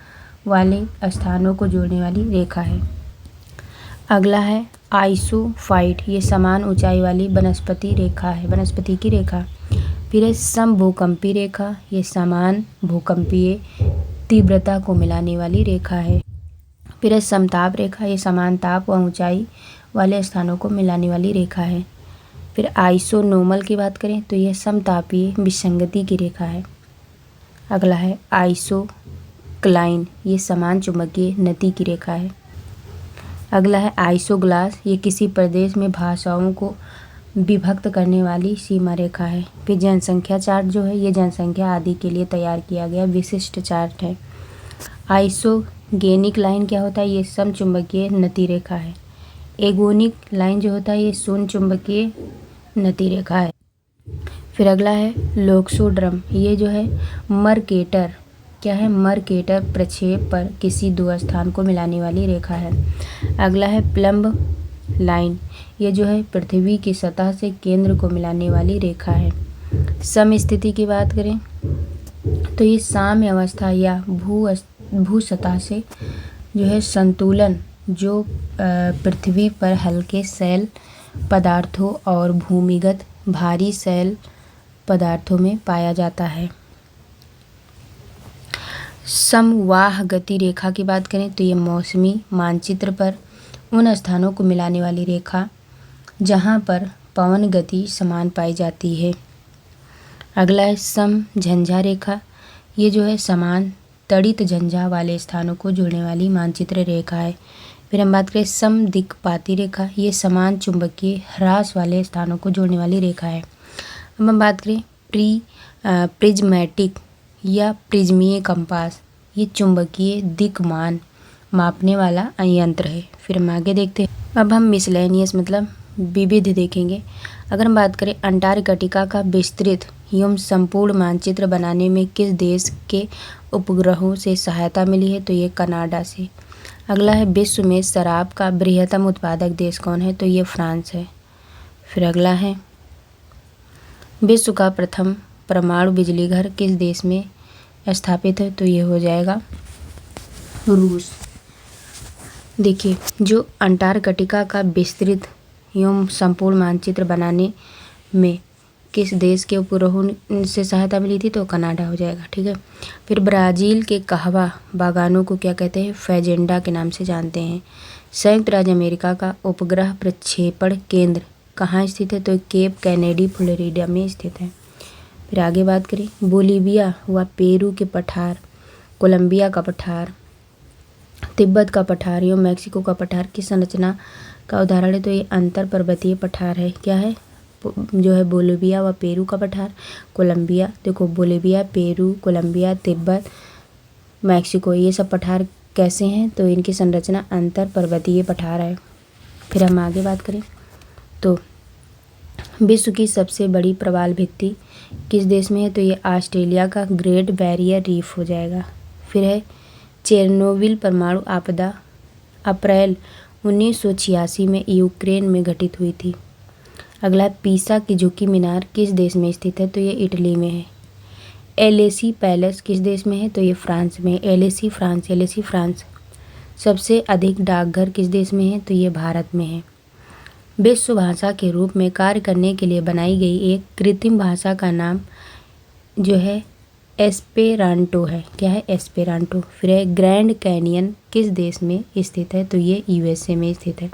वाले स्थानों को जोड़ने वाली रेखा है। अगला है आइसोफाइट, ये समान ऊंचाई वाली वनस्पति की रेखा। फिर है समभूकंपी रेखा, ये समान भूकंपीय तीव्रता को मिलाने वाली रेखा है। फिर है समताप रेखा, ये समान ताप व ऊंचाई वाले स्थानों को मिलाने वाली रेखा है। फिर आइसोनोमल की बात करें तो यह समतापीय विसंगति की रेखा है। अगला है आइसोक्लाइन, ये समान चुंबकीय नति की रेखा है। अगला है आइसोग्लास, ये किसी प्रदेश में भाषाओं को विभक्त करने वाली सीमा रेखा है। फिर जनसंख्या चार्ट जो है ये जनसंख्या आदि के लिए तैयार किया गया विशिष्ट चार्ट है। आइसोगेनिक लाइन क्या होता है, ये समचुंबकीय नति रेखा है। एगोनिक लाइन जो होता है ये शून्य चुंबकीय नति रेखा है। फिर अगला है लोक्सोड्रम, ये जो है मर्केटर क्या है, मर्केटर प्रक्षेप पर किसी दो स्थान को मिलाने वाली रेखा है। अगला है प्लम्ब लाइन, ये जो है पृथ्वी की सतह से केंद्र को मिलाने वाली रेखा है। समस्थिति की बात करें तो ये साम्य अवस्था या भू सतह से जो है संतुलन जो पृथ्वी पर हल्के सैल पदार्थों और भूमिगत भारी सैल पदार्थों में पाया जाता है। समवाह गति रेखा की बात करें तो ये मौसमी मानचित्र पर उन स्थानों को मिलाने वाली रेखा जहां पर पवन गति समान पाई जाती है। अगला है समझंझा रेखा, ये जो है समान तड़ित झंझा वाले स्थानों को जोड़ने वाली मानचित्र रेखा है। फिर हम बात करें समदिक्पाती रेखा, ये समान चुंबकीय ह्रास वाले स्थानों को जोड़ने वाली रेखा है। अब हम बात करें प्रिज्मेटिक या प्रिज्मीय कंपास, ये चुंबकीय दिक्मान मापने वाला यंत्र है। फिर हम आगे देखते हैं। अब हम मिसलेनियस मतलब विविध देखेंगे। अगर हम बात करें अंटार्कटिका का विस्तृत एवं संपूर्ण मानचित्र बनाने में किस देश के उपग्रहों से सहायता मिली है, तो ये कनाडा से। अगला है विश्व में शराब का बृहत्तम उत्पादक देश कौन है, तो ये फ्रांस है। फिर अगला है विश्व का प्रथम परमाणु बिजली घर किस देश में स्थापित है, तो ये हो जाएगा रूस। देखिए, जो अंटार्कटिका का विस्तृत एवं संपूर्ण मानचित्र बनाने में किस देश के उपग्रहों से सहायता मिली थी, तो कनाडा हो जाएगा। ठीक है। फिर ब्राज़ील के कहवा बागानों को क्या कहते हैं, फैजेंडा के नाम से जानते हैं। संयुक्त राज्य अमेरिका का उपग्रह प्रक्षेपण केंद्र कहाँ स्थित है, तो केप कैनेडी फ्लोरिडा में स्थित है। फिर आगे बात करें बोलीविया व पेरू के पठार, कोलंबिया का पठार, तिब्बत का पठार एवं मैक्सिको का पठार किस संरचना का उदाहरण है, तो ये अंतर पर्वतीय पठार है। क्या है, जो है बोलीविया व पेरू का पठार, कोलंबिया, देखो Bolivia, Peru, Colombia, Tibet, Mexico, ये सब पठार कैसे हैं, तो इनकी संरचना अंतर पर्वतीय पठार है। फिर हम आगे बात करें तो विश्व की सबसे बड़ी प्रवाल भित्ति किस देश में है, तो ये ऑस्ट्रेलिया का ग्रेट बैरियर रीफ हो जाएगा। फिर है चेरनोबिल परमाणु आपदा अप्रैल 1986 में यूक्रेन में घटित हुई थी। अगला पीसा की झुकी मीनार किस देश में स्थित है, तो ये इटली में है। एलेसी पैलेस किस देश में है, तो ये फ्रांस में। Élysée France. सबसे अधिक डाकघर किस देश में है, तो ये भारत में है। विश्व भाषा के रूप में कार्य करने के लिए बनाई गई एक कृत्रिम भाषा का नाम जो है एस्पेरांटो है। क्या है, एस्पेरांटो। फिर है ग्रैंड कैनियन किस देश में स्थित है, तो ये यूएसए में स्थित है।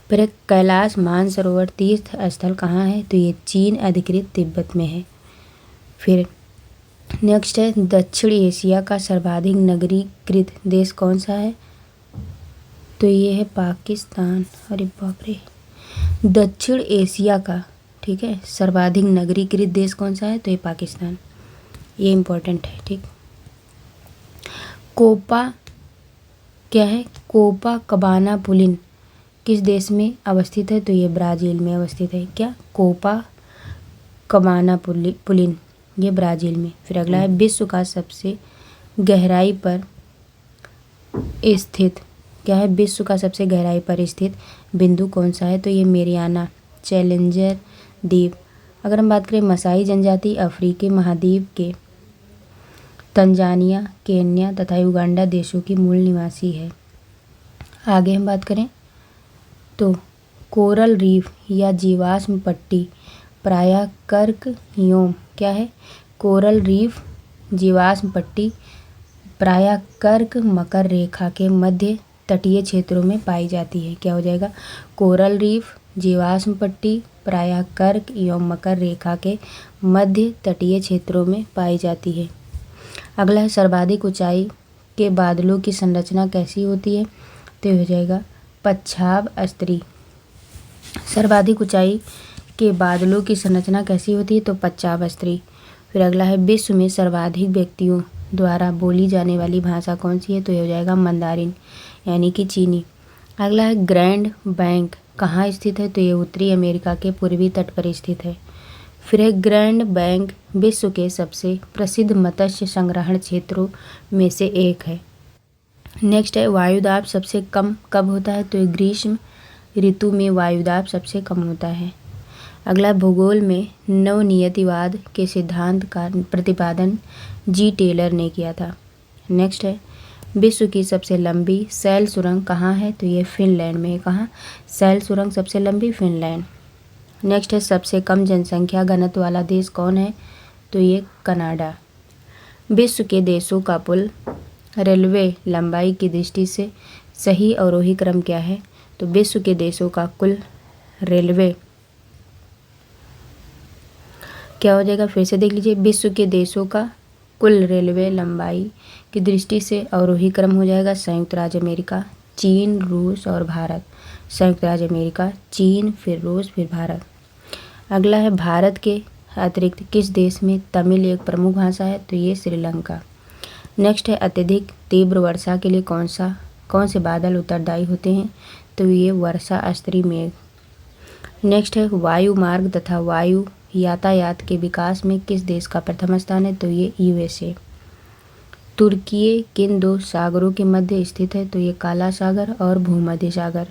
फिर है कैलाश मानसरोवर तीर्थ स्थल कहाँ है, तो ये चीन अधिकृत तिब्बत में है। फिर नेक्स्ट है दक्षिण एशिया का सर्वाधिक नगरीकृत देश कौन सा है, तो ये है पाकिस्तान। अरे बाप रे, दक्षिण एशिया का, ठीक है, सर्वाधिक नगरीकृत देश कौन सा है, तो ये पाकिस्तान। ये इम्पोर्टेंट है। ठीक। कोपा क्या है, कोपा कबाना पुलिन किस देश में अवस्थित है, तो ये ब्राज़ील में अवस्थित है। क्या, कोपा कबाना पुलिन, ये ब्राज़ील में। फिर अगला है विश्व का सबसे गहराई पर स्थित, क्या है, विश्व का सबसे गहराई पर स्थित बिंदु कौन सा है, तो ये मेरियाना चैलेंजर द्वीप। अगर हम बात करें मसाई जनजाति अफ्रीकी महाद्वीप के तंजानिया, केन्या तथा युगांडा देशों की मूल निवासी है। आगे हम बात करें तो कोरल रीफ या जीवाश्म पट्टी प्रायः कर्क एवं, क्या है, कोरल रीफ जीवाश्म पट्टी प्रायः कर्क मकर रेखा के मध्य तटीय क्षेत्रों में पाई जाती है। क्या हो जाएगा, कोरल रीफ जीवाश्म पट्टी प्रायः कर्क एवं मकर रेखा के मध्य तटीय क्षेत्रों में पाई जाती है। अगला है सर्वाधिक ऊंचाई के बादलों की संरचना कैसी होती है, तो हो जाएगा पच्छाव स्तरी। सर्वाधिक ऊंचाई के बादलों की संरचना कैसी होती है, तो पच्छाव स्तरी। फिर अगला है विश्व में सर्वाधिक व्यक्तियों द्वारा बोली जाने वाली भाषा कौन सी है, तो ये हो जाएगा मंदारिन यानी कि चीनी। अगला है ग्रैंड बैंक कहाँ स्थित है, तो ये उत्तरी अमेरिका के पूर्वी तट पर स्थित है। फिर है ग्रैंड बैंक विश्व के सबसे प्रसिद्ध मत्स्य संग्रहण क्षेत्रों में से एक है। नेक्स्ट है वायुदाब सबसे कम कब होता है, तो ये ग्रीष्म ऋतु में वायुदाब सबसे कम होता है। अगला भूगोल में नवनियतिवाद के सिद्धांत का प्रतिपादन जी टेलर ने किया था। नेक्स्ट है विश्व की सबसे लंबी सैल सुरंग कहाँ है, तो ये फिनलैंड में है। कहाँ, सैल सुरंग सबसे लंबी फिनलैंड। नेक्स्ट है सबसे कम जनसंख्या घनत्व वाला देश कौन है, तो ये कनाडा। विश्व के देशों का पुल रेलवे लंबाई की दृष्टि से सही अवरोही क्रम क्या है, तो विश्व के देशों का कुल रेलवे, क्या हो जाएगा, फिर से देख लीजिए, विश्व के देशों का कुल रेलवे लंबाई की दृष्टि से अवरोही क्रम हो जाएगा संयुक्त राज्य अमेरिका चीन, रूस और भारत। संयुक्त राज्य अमेरिका, चीन, फिर रूस, फिर भारत। अगला है भारत के अतिरिक्त किस देश में तमिल एक प्रमुख भाषा है, तो ये श्रीलंका। नेक्स्ट है अत्यधिक तीव्र वर्षा के लिए कौन से बादल उत्तरदायी होते हैं, तो ये वर्षा स्तरीय मेघ। नेक्स्ट है वायु मार्ग तथा वायु यातायात के विकास में किस देश का प्रथम स्थान है, तो ये यूएसए। तुर्की किन दो सागरों के मध्य स्थित है, तो ये काला सागर और भूमध्य सागर।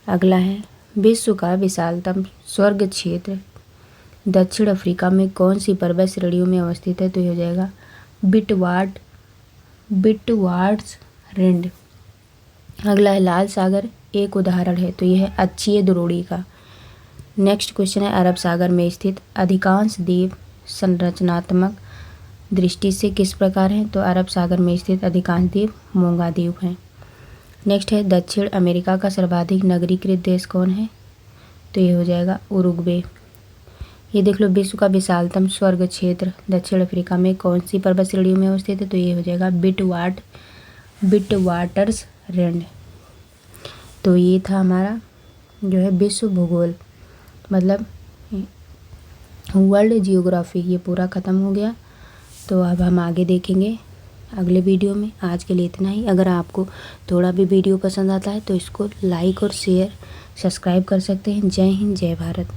अगला है विश्व का विशालतम स्वर्ग क्षेत्र दक्षिण अफ्रीका में कौन सी पर्वत श्रेणियों में अवस्थित है, तो ये हो जाएगा विटवार्ड्सरैंड। अगला है लाल सागर एक उदाहरण है, तो यह है अक्षीय द्रोणी का। नेक्स्ट क्वेश्चन है अरब सागर में स्थित अधिकांश द्वीप संरचनात्मक दृष्टि से किस प्रकार हैं, तो अरब सागर में स्थित अधिकांश द्वीप मोंगा द्वीप हैं। नेक्स्ट है दक्षिण अमेरिका का सर्वाधिक नगरीकृत देश कौन है, तो ये हो जाएगा उरुग्वे। ये देख लो विश्व का विशालतम स्वर्ग क्षेत्र दक्षिण अफ्रीका में कौन सी पर्वत श्रेणियों में अवस्थित है, तो ये हो जाएगा विटवाटर्सरैंड। तो ये था हमारा जो है विश्व भूगोल मतलब वर्ल्ड जियोग्राफी, ये पूरा ख़त्म हो गया। तो अब हम आगे देखेंगे अगले वीडियो में। आज के लिए इतना ही। अगर आपको थोड़ा भी वीडियो पसंद आता है तो इसको लाइक और शेयर सब्सक्राइब कर सकते हैं। जय हिंद, जय भारत।